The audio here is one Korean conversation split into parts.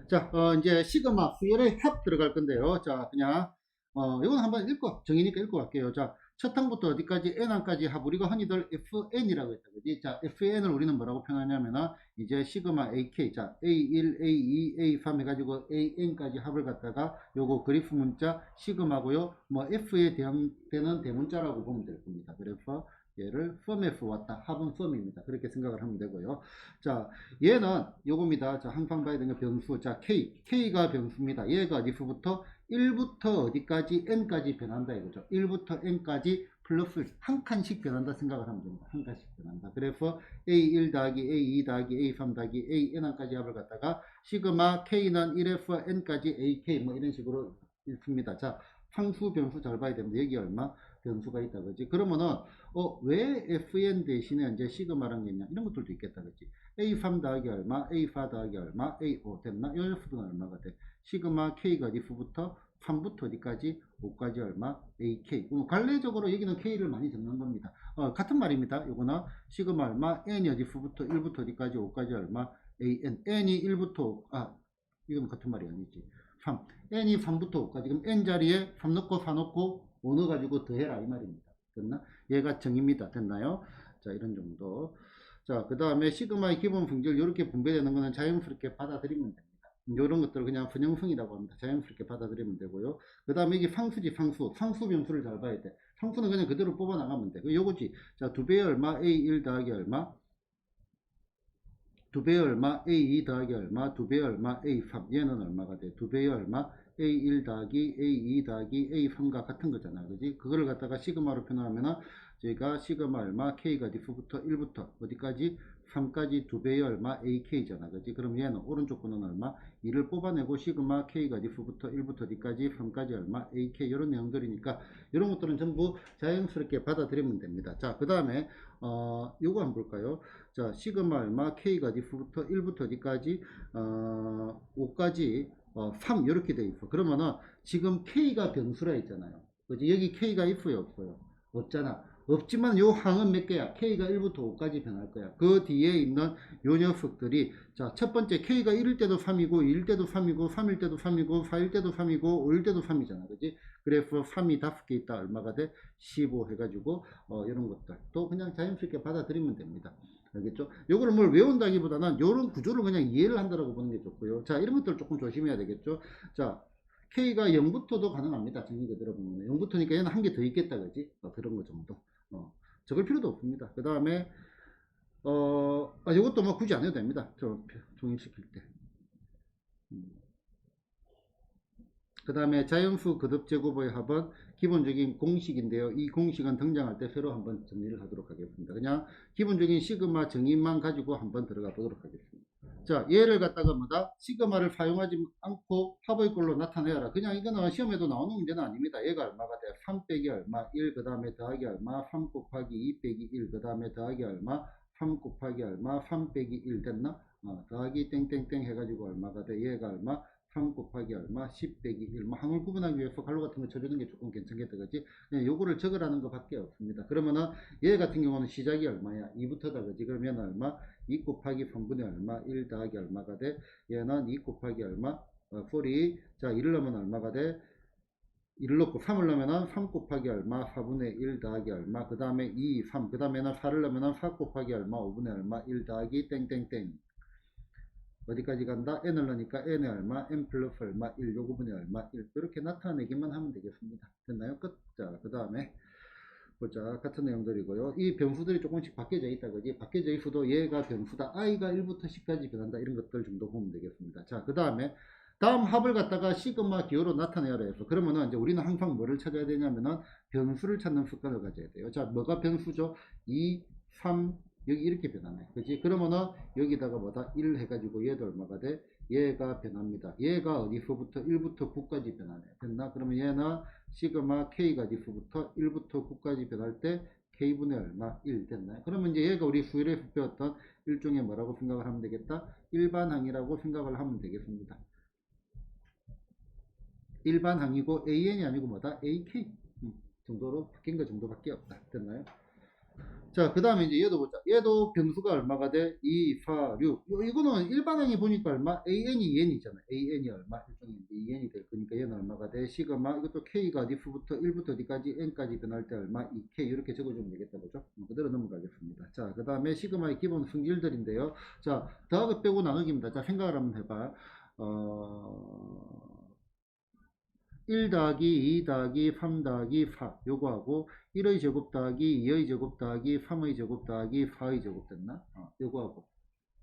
자, 이제 시그마 수열의 합 들어갈 건데요. 자, 그냥, 이건 한번 정의니까 읽고 갈게요. 자, 첫 항부터 어디까지, n항까지 합, 우리가 흔히들 fn이라고 했다. 그지? 자, fn을 우리는 뭐라고 표현하냐면은, 이제 시그마 ak, 자, a1, a2, a3 해가지고 an까지 합을 갖다가, 요거 그래프 문자 시그마고요. 뭐, f에 대응되는 대문자라고 보면 될 겁니다. 그래서, 얘를 firm에서 왔다. 합은 firm입니다. 그렇게 생각을 하면 되고요. 자, 얘는 요겁니다. 자, 항상 봐야 되는 변수. 자, k가 변수입니다. 얘가 if부터 1부터 어디까지 n까지 변한다 이거죠. 1부터 n까지 플러스 한 칸씩 변한다 생각을 하면 됩니다. 한 칸씩 변한다. 그래서 a1 더하기 a2 더하기 a3 더하기 an까지 합을 갖다가 시그마 k는 1f n까지 ak 뭐 이런 식으로 읽습니다. 자, 상수 변수 잘 봐야 됩니다. 여기 얼마 변수가 있다 그지? 그러면은 왜 fn 대신에 이제 시그마란 게 있냐? 이런 것들도 있겠다 그지? a3 더하기 얼마, a4 더하기 얼마, a5 됐나? 이 녀석들은 얼마가 돼? 시그마 k가 if부터 3부터 어디까지? 5까지 얼마? ak. 관례적으로 여기는 k를 많이 적는 겁니다. 같은 말입니다. 요거는 시그마 얼마, n이 if부터 1부터 어디까지? 5까지 얼마? an. n이 1부터 5, 이건 같은 말이 아니지. 3. n이 3부터 5까지. 그럼 n 자리에 3 넣고 4 넣고 5 넣어가지고 더해라 이 말입니다. 됐나? 얘가 정입니다. 됐나요? 자, 이런 정도. 자, 그 다음에 시그마의 기본 성질 이렇게 분배되는 거는 자연스럽게 받아들이면 됩니다. 이런 것들을 그냥 분형성이라고 합니다. 자연스럽게 받아들이면 되고요. 그 다음에 이게 상수지, 상수 변수를 잘 봐야 돼. 상수는 그냥 그대로 뽑아 나가면 돼. 요거지. 자, 2배의 얼마, a1 더하기 얼마, 2배의 얼마, a2 더하기 얼마, 2배의 얼마, a3. 얘는 얼마가 돼? 2배의 얼마, a1 더하기 a2 더하기 a3과 같은 거잖아. 그지? 그거를 갖다가 시그마로 표현하면은 저희가 시그마 얼마, k가 diff부터 1부터 어디까지? 3까지 2배의 얼마, ak잖아. 그지? 그럼 얘는 오른쪽 거는 얼마? 2를 뽑아내고 시그마 k가 diff부터 1부터 어디까지? 3까지 얼마, ak. 이런 내용들이니까 이런 것들은 전부 자연스럽게 받아들이면 됩니다. 자, 그 다음에 요거 한번 볼까요? 자, 시그마 얼마, k가 diff부터 1부터 어디까지? 5까지 3 이렇게 돼 있어. 그러면은 지금 k가 변수라 했잖아요. 그지? 여기 k가 if요, 없어요? 없잖아. 없지만 요 항은 몇 개야? k가 1부터 5까지 변할 거야. 그 뒤에 있는 요 녀석들이, 자, 첫 번째 k가 1일 때도 3이고 2일 때도 3이고 3일 때도 3이고 4일 때도 3이고 5일 때도 3이잖아. 그지? 그래서 3이 5개 있다. 얼마가 돼? 15 해가지고 이런 것들 또 그냥 자연스럽게 받아들이면 됩니다. 알겠죠? 요거를 뭘 외운다기보다는 요런 구조를 그냥 이해를 한다라고 보는 게 좋고요. 자, 이런 것들 조금 조심해야 되겠죠? 자, K가 0부터도 가능합니다. 정의 그대로 보면 0부터니까 얘는 한 개 더 있겠다, 그지? 그런 거 정도. 적을 필요도 없습니다. 그 다음에 요것도 뭐 굳이 안 해도 됩니다. 종입시킬 때. 그 다음에 자연수 거듭제곱의 합은 기본적인 공식인데요. 이 공식은 등장할 때 새로 한번 정리를 하도록 하겠습니다. 그냥 기본적인 시그마 정의만 가지고 한번 들어가 보도록 하겠습니다. 자, 얘를 갖다가 뭐다? 시그마를 사용하지 않고 합의 꼴로 나타내라. 그냥 이거는 시험에도 나오는 문제는 아닙니다. 얘가 얼마가 돼? 3 빼기 얼마? 1, 그 다음에 더하기 얼마? 3 곱하기 2 빼기 1, 그 다음에 더하기 얼마? 3 곱하기 얼마? 3 빼기 1 됐나? 더하기 땡땡땡 해가지고 얼마가 돼? 얘가 얼마? 3 곱하기 얼마? 10 빼기 1. 뭐 항을 구분하기 위해서 갈로 같은 거 쳐주는 게 조금 괜찮겠다. 그지? 그냥 요거를 적으라는 것 밖에 없습니다. 그러면은 얘 같은 경우는 시작이 얼마야? 2부터다. 그지? 그러면 얼마? 2 곱하기 3분의 얼마? 1 더하기 얼마가 돼? 얘는 2 곱하기 얼마? 자, 1을 넣으면 얼마가 돼? 1을 넣고 3을 넣으면 3 곱하기 얼마? 4분의 1 더하기 얼마? 그 다음에 2, 3. 그 다음에는 4를 넣으면 4 곱하기 얼마? 5분의 얼마? 1 더하기 땡땡땡. 어디까지 간다? n을 넣으니까 n의 얼마? n 플러스 얼마? 1, 요 부분이 얼마? 1. 이렇게 나타내기만 하면 되겠습니다. 됐나요? 끝. 자, 그 다음에 보자. 같은 내용들이고요. 이 변수들이 조금씩 바뀌어져 있다. 그지? 바뀌어져 있어도 얘가 변수다. i가 1부터 10까지 변한다. 이런 것들 정도 보면 되겠습니다. 자, 그 다음에 다음 합을 갖다가 시그마 기호로 나타내야 해서 그러면은 이제 우리는 항상 뭐를 찾아야 되냐면은 변수를 찾는 습관을 가져야 돼요. 자, 뭐가 변수죠? 2, 3, 여기 이렇게 변하네. 그지? 그러면은 여기다가 뭐다? 1 해가지고 얘도 얼마가 돼? 얘가 변합니다. 얘가 어디서부터 1부터 9까지 변하네. 됐나? 그러면 얘는 시그마 k가 어디서부터 1부터 9까지 변할 때 k분의 얼마? 1 됐나요? 그러면 이제 얘가 우리 수일에서 배웠던 일종의 뭐라고 생각을 하면 되겠다? 일반항이라고 생각을 하면 되겠습니다. 일반항이고 an이 아니고 뭐다? ak 정도로 바뀐 거 정도밖에 없다. 됐나요? 자, 그 다음에 이제 얘도 보자. 얘도 변수가 얼마가 돼? 2, 4, 6. 이거는 일반항에 보니까 얼마? AN이 2N이잖아. AN이 얼마? 일종의 2N이 될 거니까 얘는 얼마가 돼? 시그마. 이것도 K가 diff부터 1부터 D까지 N까지 변할 때 얼마? 2K. 이렇게 적어주면 되겠다. 그죠? 그대로 넘어가겠습니다. 자, 그 다음에 시그마의 기본 성질들인데요. 자, 더하기 빼고 나누기입니다. 자, 생각을 한번 해봐. 1 더하기 2 더하기 3 더하기 4 요거하고 1의 제곱 더하기 2의 제곱 더하기 3의 제곱 더하기 4의 제곱 됐나? 요거하고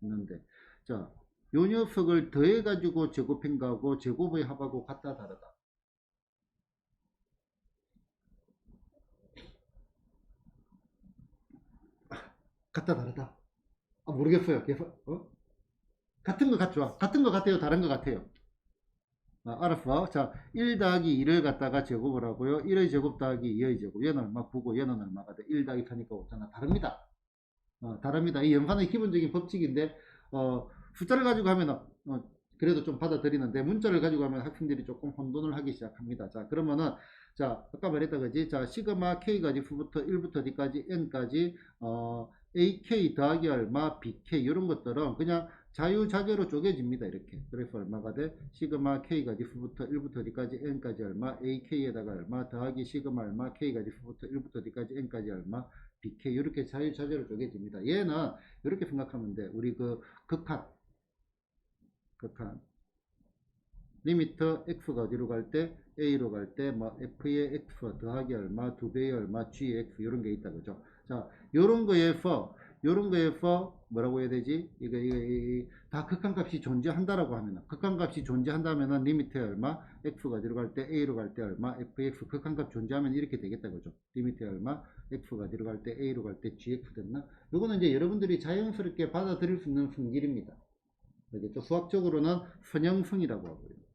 있는데 자, 요 녀석을 더해 가지고 제곱한 거하고 제곱의 합하고 같다 다르다? 같다 다르다? 모르겠어요. 같은 거 같죠? 같은 거 같아요? 다른 거 같아요? 알았어. 자, 1 더하기 2를 갖다가 제곱을 하고요. 1의 제곱 더하기 2의 제곱. 얘는 얼마? 9고 얘는 얼마가 돼? 1 더하기 4니까 5잖아. 다릅니다. 다릅니다. 이 연산의 기본적인 법칙인데, 숫자를 가지고 하면, 그래도 좀 받아들이는데, 문자를 가지고 하면 학생들이 조금 혼돈을 하기 시작합니다. 자, 그러면은, 자, 아까 말했다, 그지? 자, 시그마 K가 diff부터 1부터 D까지 N까지, AK 더하기 얼마, BK, 이런 것들은 그냥 자유자재로 쪼개집니다. 이렇게. 그래서 얼마가 돼? 시그마 K가 diff부터 1부터 D까지 N까지 얼마, AK에다가 얼마, 더하기 시그마 얼마, K가 diff부터 1부터 D까지 N까지 얼마, BK 이렇게 자유자재로 쪼개집니다. 얘는 이렇게 생각하면 돼. 우리 그 극한 리미터 x가 어디로 갈 때 a로 갈 때 뭐 f의 x 더하기 얼마, 2배의 얼마, gx 이런 게 있다 그죠? 자, 요런 거에서 뭐라고 해야 되지? 다 극한값이 존재한다라고 하면 극한값이 존재한다면은 리미트에 얼마, x가 어디로 갈 때 a로 갈 때 얼마, fx 극한값 존재하면 이렇게 되겠다 그죠? 리미트에 얼마, x가 어디로 갈 때 a로 갈 때 gx 됐나? 요거는 이제 여러분들이 자연스럽게 받아들일 수 있는 성질입니다. 알겠죠? 수학적으로는 선형성이라고 하고요.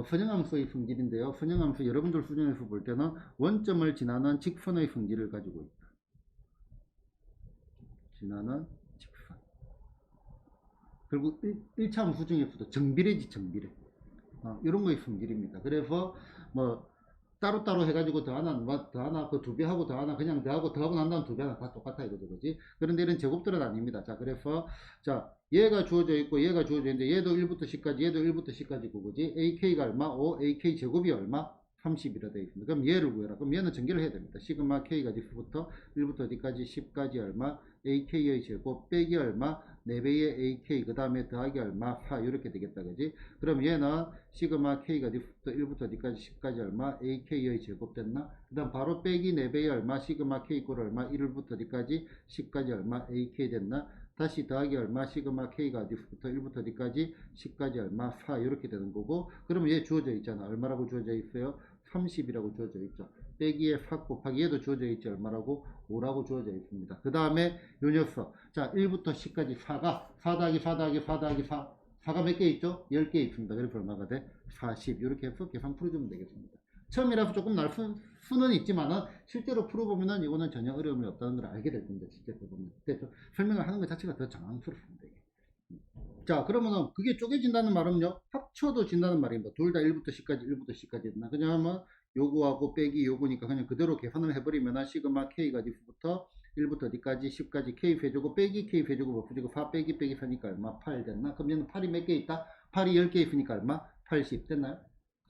선형함수의 성질인데요. 선형함수 여러분들 수준에서 볼 때는 원점을 지나는 직선의 성질을 가지고 있다. 지나는 직선. 그리고 1차 함수 중에서도 정비례지 정비례. 이런 거의 성질입니다. 그래서 뭐 따로따로 해가지고 더하나 그 두 배 하고 더하나 그냥 더하고 난 다음 두 배 하나 다 똑같아 이거죠, 그지? 그런데 이런 제곱들은 아닙니다. 자, 그래서 자, 얘가 주어져 있고 얘가 주어져 있는데 얘도 1부터 10까지 얘도 1부터 10까지고 그지? AK가 얼마? 5 AK 제곱이 얼마? 30이라 되어 있습니다. 그럼 얘를 구해라. 그럼 얘는 전개를 해야 됩니다. 시그마 K가 diff부터 1부터 D까지 10까지 얼마? AK의 제곱 빼기 얼마? 4배의 AK 그 다음에 더하기 얼마? 4 이렇게 되겠다, 그지? 그럼 얘는 시그마 K가 diff부터 1부터 D까지 10까지 얼마? AK의 제곱 됐나? 그 다음 바로 빼기 4배의 얼마? 시그마 K 꼴 얼마? 1부터 D까지 10까지 얼마? AK 됐나? 다시 더하기 얼마? 시그마 K가 diff부터 1부터 D까지 10까지 얼마? 4 이렇게 되는 거고, 그러면 얘 주어져 있잖아. 얼마라고 주어져 있어요? 30이라고 주어져 있죠. 빼기에 4 곱하기 얘도 주어져 있지 얼마라고? 5라고 주어져 있습니다. 그 다음에 요 녀석. 자, 1부터 10까지 4가 4 더하기 4 더하기 4 더하기 4. 4가 몇 개 있죠? 10개 있습니다. 그래서 얼마가 돼? 40. 이렇게 해서 계산 풀어주면 되겠습니다. 처음이라서 조금 날 수는 있지만은 실제로 풀어보면은 이거는 전혀 어려움이 없다는 걸 알게 될 겁니다. 실제로 보면. 그래서 설명을 하는 것 자체가 더 장황스럽습니다. 자, 그러면은 그게 쪼개진다는 말은요, 합쳐도 진다는 말입니다. 둘 다 1부터 10까지, 1부터 10까지 했나? 그냥 요거하고 빼기 요거니까 그냥 그대로 계산을 해버리면 시그마 K가 diff부터 1부터 D까지 10까지 K 회제곱 빼기 K 회제곱 없어지고 4 빼기 빼기 4니까 얼마? 8 됐나? 그럼 얘는 8이 몇 개 있다? 8이 10개 있으니까 얼마? 80 됐나요?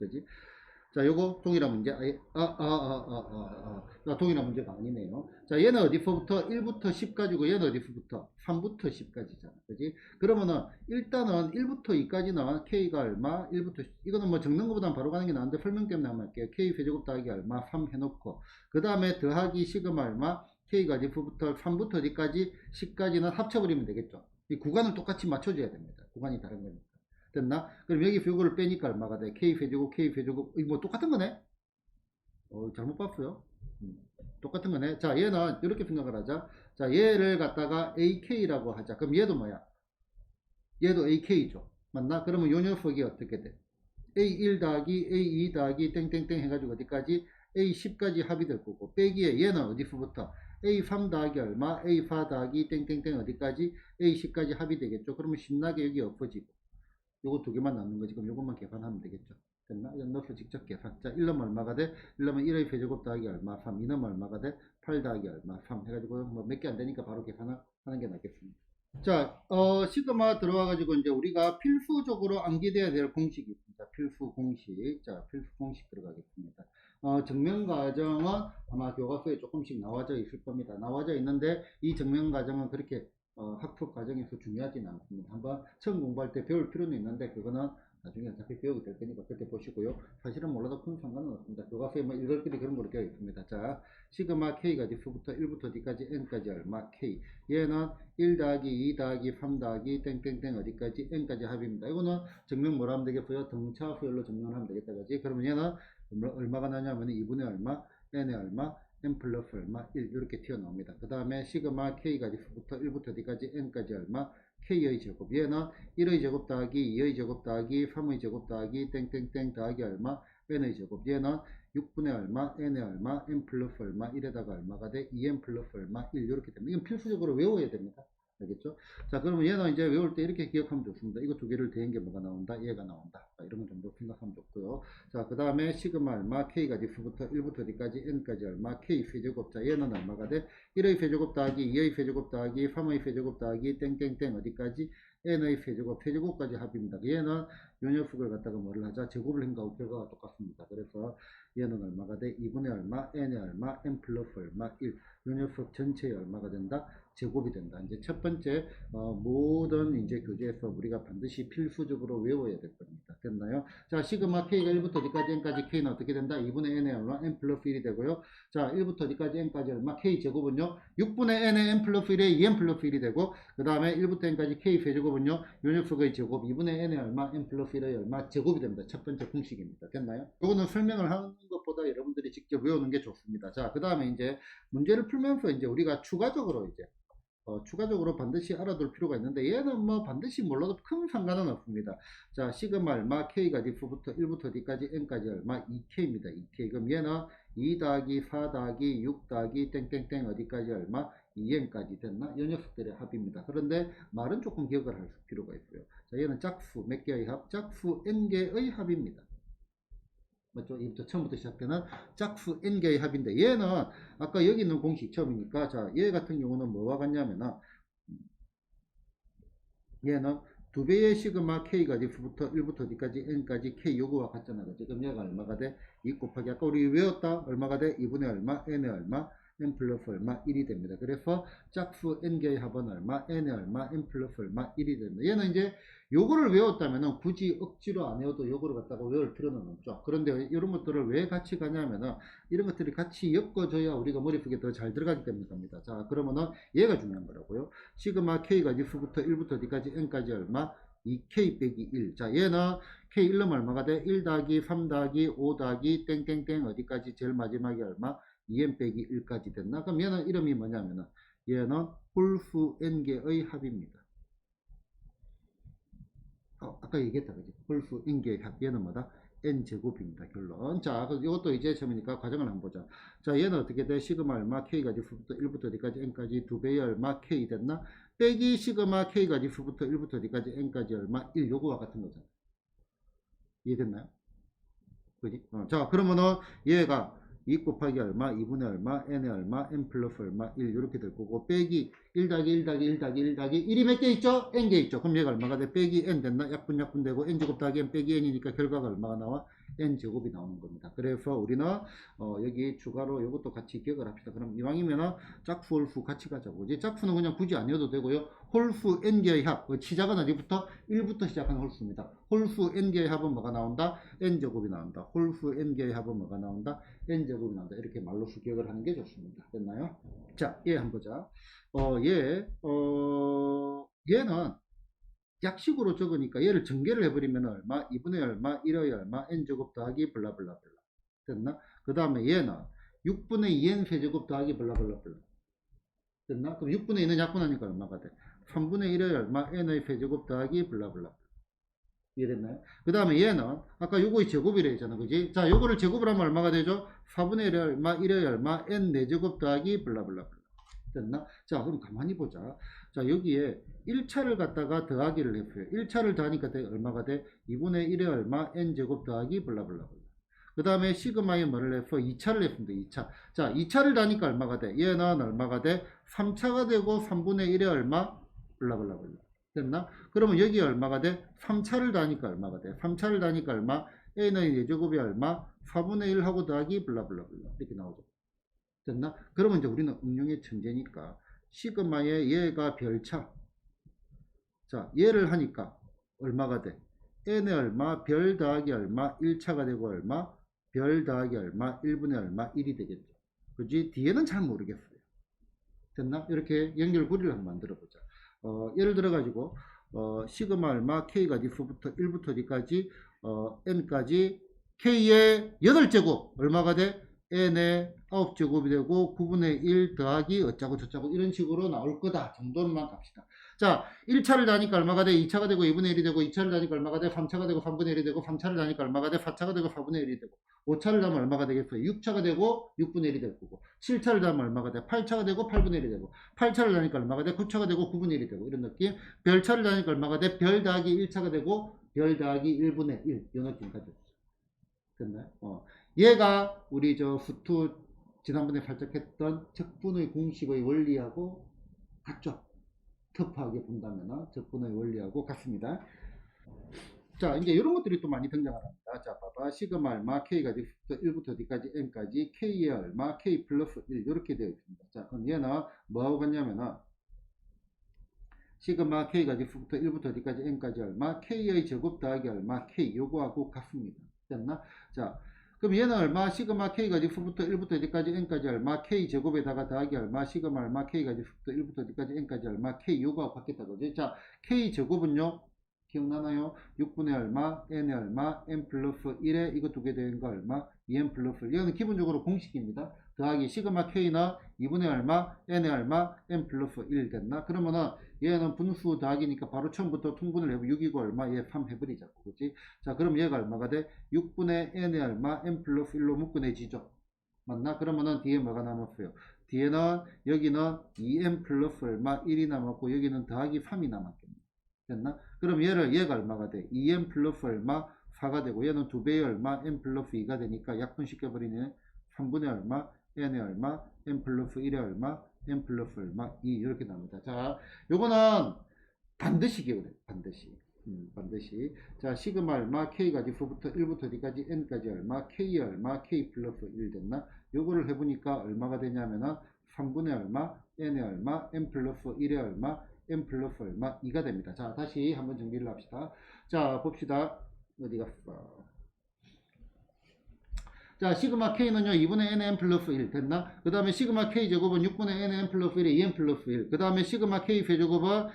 그지? 자, 요거 동일한 문제. 동일한 문제가 아니네요. 자, 얘는 어디서부터? 1부터 10까지고 얘는 어디서부터? 3부터 10까지잖아. 그지? 그러면은 일단은 1부터 2까지는 K가 얼마? 1부터 이거는 뭐 적는 것보다는 바로 가는 게 나은데 설명 때문에 한번 할게요. K 세제곱 더하기 얼마? 3 해놓고 그 다음에 더하기 시그마 얼마? K가 diff부터 3부터 D까지 10까지는 합쳐버리면 되겠죠. 이 구간을 똑같이 맞춰줘야 됩니다. 구간이 다른 거니까. 됐나? 그럼 여기 요거를 빼니까 얼마가 돼? K 회제곱, K 회제곱. 이거 뭐 똑같은 거네? 잘못 봤어요. 똑같은 거네. 자, 얘는 이렇게 생각을 하자. 자, 얘를 갖다가 AK라고 하자. 그럼 얘도 뭐야? 얘도 AK죠. 맞나? 그러면 요 녀석이 어떻게 돼? A1 더하기 A2 더하기 땡땡땡 해가지고 어디까지? A10까지 합이 될 거고, 빼기에 얘는 어디서부터? A3 더하기 얼마? A4 더하기 땡땡땡 어디까지? A10까지 합이 되겠죠. 그러면 신나게 여기 엎어지고 요거 두 개만 남는 거지. 그럼 요것만 계산하면 되겠죠. 됐나? 이건 넣어서 직접 계산. 자, 1 넣으면 얼마가 돼? 1 넣으면 1의 세제곱 더하기 얼마? 3. 2 넣으면 얼마가 돼? 8 더하기 얼마? 3. 해가지고 뭐 몇 개 안 되니까 바로 계산을 하는 게 낫겠습니다. 자, 시그마 들어와가지고 이제 우리가 필수적으로 암기돼야 될 공식이 있습니다. 필수 공식. 자, 필수 공식 들어가겠습니다. 증명 과정은 아마 교과서에 조금씩 나와져 있을 겁니다. 나와져 있는데 이 증명 과정은 그렇게 학습 과정에서 중요하지는 않습니다. 한번 처음 공부할 때 배울 필요는 있는데 그거는 나중에 어차피 배우게 될 테니까 그렇게 보시고요. 사실은 몰라도 큰 상관은 없습니다. 교과서에 뭐 읽을 길이 그런 걸로 되어 있습니다. 자, 시그마 K가 지수부터 1부터 D까지 N까지 얼마 K. 얘는 1 더하기 2 더하기 3 더하기 땡땡땡 어디까지 N까지 합입니다. 이거는 증명 뭐라 하면 되겠어요? 등차 수열로 증명하면 되겠다. 그지? 그러면 얘는 얼마가 나냐면 2분의 얼마? N의 얼마? n 플러스 얼마? 1 이렇게 튀어나옵니다. 그 다음에 시그마 K가 지수부터 1부터 D까지 N까지 얼마? K의 제곱. 얘는 1의 제곱 더하기 2의 제곱 더하기 3의 제곱 더하기 땡땡땡 더하기 얼마? N의 제곱. 얘는 6분의 얼마? N의 얼마? N 플러스 얼마? 1에다가 얼마가 돼? 2N 플러스 얼마? 1 이렇게 됩니다. 이건 필수적으로 외워야 됩니다. 알겠죠? 자, 그러면 얘는 이제 외울 때 이렇게 기억하면 좋습니다. 이거 두 개를 더한 게 뭐가 나온다? 얘가 나온다. 자, 이런 거 정도 생각하면 좋고요. 자, 그 다음에 시그마 얼마? K가 지수부터 1부터 D까지 N까지 얼마? K 세제곱. 자, 얘는 얼마가 돼? 1의 세제곱 더하기 2의 세제곱 더하기 3의 세제곱 더하기 땡땡땡 어디까지? N의 세제곱. 세제곱까지 합입니다. 얘는 요 녀석을 갖다가 뭐를 하자? 제곱을 행가하고 결과가 똑같습니다. 그래서 얘는 얼마가 돼? 2분의 얼마? N의 얼마? N 플러스 얼마? 1. 요 녀석 전체의 얼마가 된다? 제곱이 된다. 이제 첫 번째 모든 이제 교재에서 우리가 반드시 필수적으로 외워야 될 겁니다. 됐나요? 자, 시그마 K가 1부터 D까지 N까지 K는 어떻게 된다? 2분의 N의 얼마? N 플러스 1이 되고요. 자, 1부터 D까지 N까지 얼마? K 제곱은요? 6분의 N의 N 플러스 1에 2N 플러스 1이 되고 그 다음에 1부터 N까지 K 세제곱은요? 요 녀석의 제곱 2분의 N의 얼마? N 플러스 1의 얼마? 제곱이 됩니다. 첫 번째 공식입니다. 됐나요? 이거는 설명을 하는 것보다 여러분들이 직접 외우는 게 좋습니다. 자, 그 다음에 이제 문제를 풀면서 이제 우리가 추가적으로 반드시 알아둘 필요가 있는데 얘는 뭐 반드시 몰라도 큰 상관은 없습니다. 자, 시그마 얼마? K가 지수부터 1부터 D까지 N까지 얼마? 2K입니다. 2K. 그럼 얘는 2 더하기 4 더하기 6 더하기 땡땡땡 어디까지 얼마? 2N까지 됐나? 이 녀석들의 합입니다. 그런데 말은 조금 기억을 할 필요가 있어요. 자, 얘는 짝수 몇 개의 합? 짝수 N개의 합입니다. 맞죠? 이부터 처음부터 시작되는 짝수 n개의 합인데 얘는 아까 여기 있는 공식 처음이니까 자, 얘 같은 경우는 뭐와 같냐면은 얘는 2배의 시그마 K가 지수부터 1부터 D까지 N까지 K 요거와 같잖아. 그치? 그럼 얘가 얼마가 돼? 2 곱하기 아까 우리 외웠다? 얼마가 돼? 2분의 얼마? N의 얼마? N 플러스 얼마? 1이 됩니다. 그래서 짝수 N개의 합은 얼마? N의 얼마? N 플러스 얼마? 1이 됩니다. 얘는 이제 요거를 외웠다면은 굳이 억지로 안 외워도 요거를 갖다가 외울 필요는 없죠. 그런데 이런 것들을 왜 같이 가냐면은 이런 것들이 같이 엮어줘야 우리가 머릿속에 더 잘 들어가기 때문에 갑니다. 자, 그러면은 얘가 중요한 거라고요. 시그마 K가 지수부터 1부터 D까지 N까지 얼마? 2K 빼기 1. 자, 얘는 K 1은 얼마가 돼? 1 더하기 3 더하기 5 더하기 땡땡땡 어디까지 제일 마지막에 얼마? 2n 빼기 1까지 됐나? 그럼 얘는 이름이 뭐냐면은 얘는 홀수 n개의 합입니다. 아까 얘기했다 그지? 홀수 n개의 합. 얘는 뭐다? n제곱입니다. 결론. 자, 이것도 이제 처음이니까 과정을 한번 보자. 자, 얘는 어떻게 돼? 시그마 얼마? K가 지수부터 1부터 D까지 N까지 2배의 얼마? K 됐나? 빼기 시그마 K가 지수부터 1부터 D까지 N까지 얼마? 1. 요거와 같은 거잖아. 이해됐나요? 그지? 자, 그러면은 얘가 2 곱하기 얼마? 2분의 얼마? n의 얼마? n 플러스 얼마? 1 이렇게 될 거고 빼기 1 더하기 1 더하기 1 더하기 1 더하기 1이 몇 개 있죠? n개 있죠? 그럼 얘가 얼마가 돼? 빼기 n 됐나? 약분 되고 n제곱 더하기 n 빼기 n이니까 결과가 얼마가 나와? n제곱이 나오는 겁니다. 그래서 우리는 여기 추가로 이것도 같이 기억을 합시다. 그럼 이왕이면은 짝수 홀수 같이 가자고. 이제 짝수는 그냥 굳이 안 해도 되고요. 홀수 n개의 합. 시작은 어디부터? 1부터 시작하는 홀수입니다. 홀수 n개의 합은 뭐가 나온다? n제곱이 나온다. 홀수 n개의 합은 뭐가 나온다? n제곱이 나온다. 이렇게 말로서 기억을 하는 게 좋습니다. 됐나요? 자, 얘 한번 보자. 얘는 약식으로 적으니까 얘를 전개를 해버리면 얼마? 2분의 얼마? 1의 얼마? n제곱 더하기 블라블라블라. 됐나? 그 다음에 얘는 6분의 2n 세제곱 더하기 블라블라블라. 됐나? 그럼 6분의 2는 약분하니까 얼마가 돼? 3분의 1의 얼마? n의 세제곱 더하기 블라블라. 이해됐나요? 그 다음에 얘는 아까 요거의 제곱이라 했잖아. 그지? 자, 요거를 제곱을 하면 얼마가 되죠? 4분의 1의 얼마? 1의 얼마? n 4제곱 더하기 블라블라블라. 됐나? 자, 그럼 가만히 보자. 자, 여기에 1차를 갖다가 더하기를 했어요. 1차를 더하니까 얼마가 돼? 2분의 1에 얼마? n제곱 더하기 블라블라블라. 그 다음에 시그마에 뭐를 해서 2차를 했습니다. 2차. 자, 2차를 더하니까 얼마가 돼? 얘는 얼마가 돼? 3차가 되고 3분의 1에 얼마? 블라블라블라. 됐나? 그러면 여기 얼마가 돼? 3차를 더하니까 얼마가 돼? 3차를 더하니까 얼마? a는 예제곱이 얼마? 4분의 1 하고 더하기 블라블라블라. 이렇게 나오죠. 됐나? 그러면 이제 우리는 응용의 천재니까 시그마의 얘가 별차. 자, 얘를 하니까 얼마가 돼? n의 얼마? 별 더하기 얼마? 1차가 되고 얼마? 별 더하기 얼마? 1분의 얼마? 1이 되겠죠. 그지? 뒤에는 잘 모르겠어요. 됐나? 이렇게 연결고리를 한번 만들어 보자. 예를 들어 가지고 시그마 얼마? k가 diff부터 1부터 d까지 n까지 k의 8제곱 얼마가 돼? n의 9제곱이 되고 9분의 1 더하기 어쩌고 저쩌고 이런 식으로 나올 거다 정도만 갑시다. 자, 1차를 다니까 얼마가 돼? 2차가 되고 2분의 1이 되고 2차를 다니까 얼마가 돼? 3차가 되고 3분의 1이 되고 3차를 다니까 얼마가 돼? 4차가 되고 4분의 1이 되고 5차를 다면 얼마가 되겠어요? 6차가 되고 6분의 1이 될 거고 7차를 다면 얼마가 돼? 8차가 되고 8분의 1이 되고 8차를 다니까 얼마가 돼? 9차가 되고 9분의 1이 되고 이런 느낌. 별차를 다니까 얼마가 돼? 별 더하기 1차가 되고 별 더하기 1분의 1 이런 느낌까지 됐나요? 얘가 우리 저 후투 지난번에 살짝 했던 적분의 공식의 원리하고 같죠? 터프하게 본다면 적분의 원리하고 같습니다. 자, 이제 이런 것들이 또 많이 등장을 합니다. 자, 봐봐. 시그마 얼마, k가 1부터 d까지 n까지 k의 얼마, k 플러스 1 이렇게 되어 있습니다. 자, 그럼 얘는 뭐하고 같냐면은 시그마 k가 1부터 d까지 n까지 얼마, k의 제곱 더하기 얼마, k 요거하고 같습니다. 됐나? 자, 그럼 얘는 얼마? 시그마 k가 1부터 d까지 n까지 얼마, k 제곱에다가 더하기 얼마, 시그마 얼마, k가 1부터 d까지 n까지 얼마, k 요거하고 같겠다 그지? 자, k 제곱은요 기억나나요? 6분의 얼마, n의 얼마, n 플러스 1에 이거 두 개 되는 거 얼마, 2n 플러스 1. 이거는 기본적으로 공식입니다. 더하기 시그마 k는 2분의 얼마, n의 얼마, n 플러스 1 됐나? 그러면은 얘는 분수 더하기니까 바로 처음부터 통분을 해보 6이고 얼마, 얘 3 해버리자고 그지? 자, 그럼 얘가 얼마가 돼? 6분의 n의 얼마, n 플러스 1로 묶어내지죠. 맞나? 그러면은 뒤에 뭐가 남았어요? 뒤에는 여기는 2n 플러스 얼마, 1이 남았고 여기는 더하기 3이 남았겠네. 됐나? 그럼 얘가 얼마가 돼? 2n 플러스 얼마? 4가 되고 얘는 2배의 얼마? n 플러스 2가 되니까 약분시켜버리네. 3분의 얼마? n의 얼마? n 플러스 1의 얼마? n 플러스 얼마? 2 이렇게 나옵니다. 자, 요거는 반드시 기억을 해요. 반드시. 반드시. 자, 시그마 얼마? k가 1부터 d까지 n까지 얼마? k의 얼마? k 플러스 1 됐나? 요거를 해보니까 얼마가 되냐면은 3분의 얼마? n의 얼마? n 플러스 1의 얼마? n 플러스 얼마? 2가 됩니다. 자, 다시 한번 정리를 합시다. 자, 봅시다. 어디 갔어? 자, 시그마 k는요 2분의 nn 플러스 1 됐나? 그 다음에 시그마 k 제곱은 6분의 nn 플러스 1에 2n 플러스 1. 그 다음에 시그마 k 세제곱은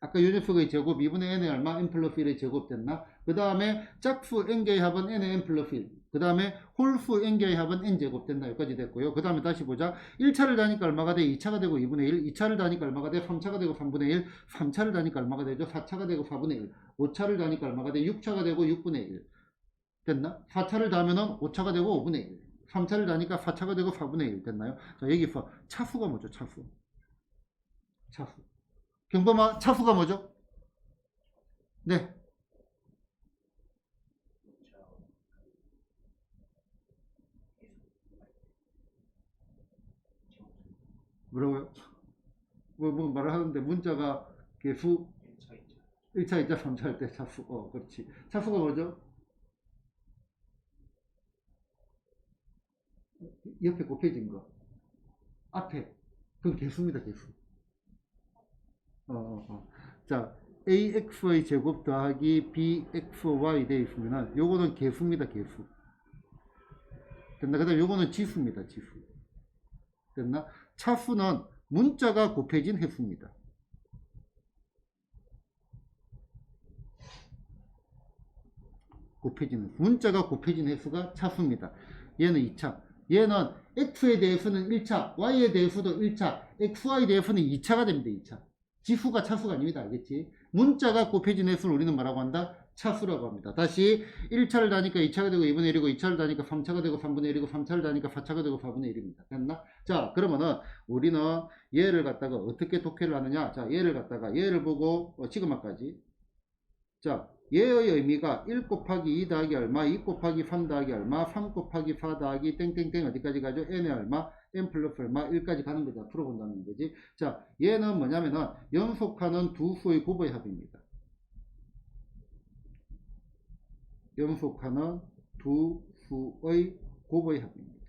아까 요 녀석의 제곱 2분의 n의 얼마? n 플러스 1의 제곱 됐나? 그 다음에 짝수 n개의 합은 n의 n 플러스 1. 그 다음에 홀수 n개의 합은 n제곱 됐나? 여기까지 됐고요. 그 다음에 다시 보자. 1차를 다니까 얼마가 돼? 2차가 되고 2분의 1. 2차를 다니까 얼마가 돼? 3차가 되고 3분의 1. 3차를 다니까 얼마가 되죠? 4차가 되고 4분의 1. 5차를 다니까 얼마가 돼? 6차가 되고 6분의 1. 됐나? 4차를 다면은 5차가 되고 5분의 1. 3차를 다니까 4차가 되고 4분의 1 됐나요? 자, 여기서 차수가 뭐죠? 차수. 차수. 경범아, 차수가 뭐죠? 네. 뭐라고요? 뭐 말을 하는데 문자가 개수 1차, 2차, 3차 할 때 차수. 그렇지. 차수가 뭐죠? 옆에 곱해진 거. 앞에. 그건 개수입니다, 개수. 자, axy 제곱 더하기 bxy 되어 있으면 요거는 개수입니다, 개수. 됐나? 그 다음에 요거는 지수입니다, 지수. 됐나? 차수는 문자가 곱해진 횟수입니다. 곱해지는 문자가 곱해진 횟수가 차수입니다. 얘는 2차. 얘는 x에 대해서는 1차, y에 대해서도 1차, xy에 대해서는 2차가 됩니다. 2차. 지수가 차수가 아닙니다. 알겠지? 문자가 곱해진 횟수를 우리는 뭐라고 한다? 차수라고 합니다. 다시 1차를 다니까 2차가 되고 2분의 1이고 2차를 다니까 3차가 되고 3분의 1이고 3차를 다니까 4차가 되고 4분의 1입니다. 됐나? 자, 그러면은 우리는 얘를 갖다가 어떻게 독해를 하느냐? 자, 얘를 갖다가 얘를 보고 시그마까지. 자, 얘의 의미가 1 곱하기 2 더하기 얼마, 2 곱하기 3 더하기 얼마, 3 곱하기 4 더하기 땡땡땡 어디까지 가죠? n의 얼마, n 플러스 얼마, 1까지 가는 거다. 풀어본다는 거지. 자, 얘는 뭐냐면은 연속하는 두 수의 곱의 합입니다. 연속하는 두 수의 곱의 합입니다.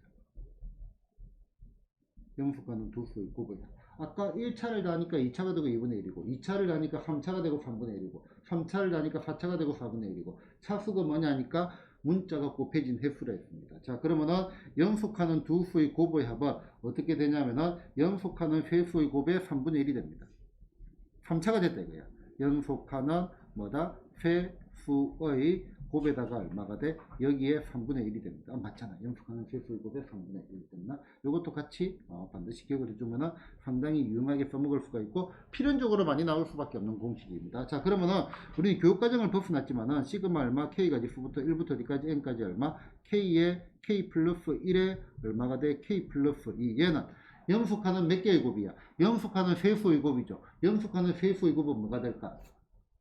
연속하는 두 수의 곱의 합. 아까 1차를 다니까 2차가 되고 2분의 1이고 2차를 다니까 3차가 되고 3분의 1이고 3차를 다니까 4차가 되고 4분의 1이고 차수가 뭐냐니까 문자가 곱해진 횟수라 했습니다. 자, 그러면은 연속하는 두 수의 곱의 합은 어떻게 되냐면은 연속하는 횟수의 곱의 3분의 1이 됩니다. 3차가 됐다 이거야. 연속하는 뭐다? 횟수의 곱에다가 얼마가 돼? 여기에 3분의 1이 됩니다. 맞잖아. 연속하는 횟수의 곱에 3분의 1이 됐나? 이것도 같이 반드시 기억을 해주면은 상당히 유용하게 써먹을 수가 있고 필연적으로 많이 나올 수밖에 없는 공식입니다. 자, 그러면은 우리 교육과정을 벗어났지만은 시그마 얼마, K가 지수부터 1부터 D까지 N까지 얼마, K에 K 플러스 1에 얼마가 돼? K 플러스 2. 얘는 연속하는 몇 개의 곱이야? 연속하는 세수의 곱이죠. 연속하는 세수의 곱은 뭐가 될까?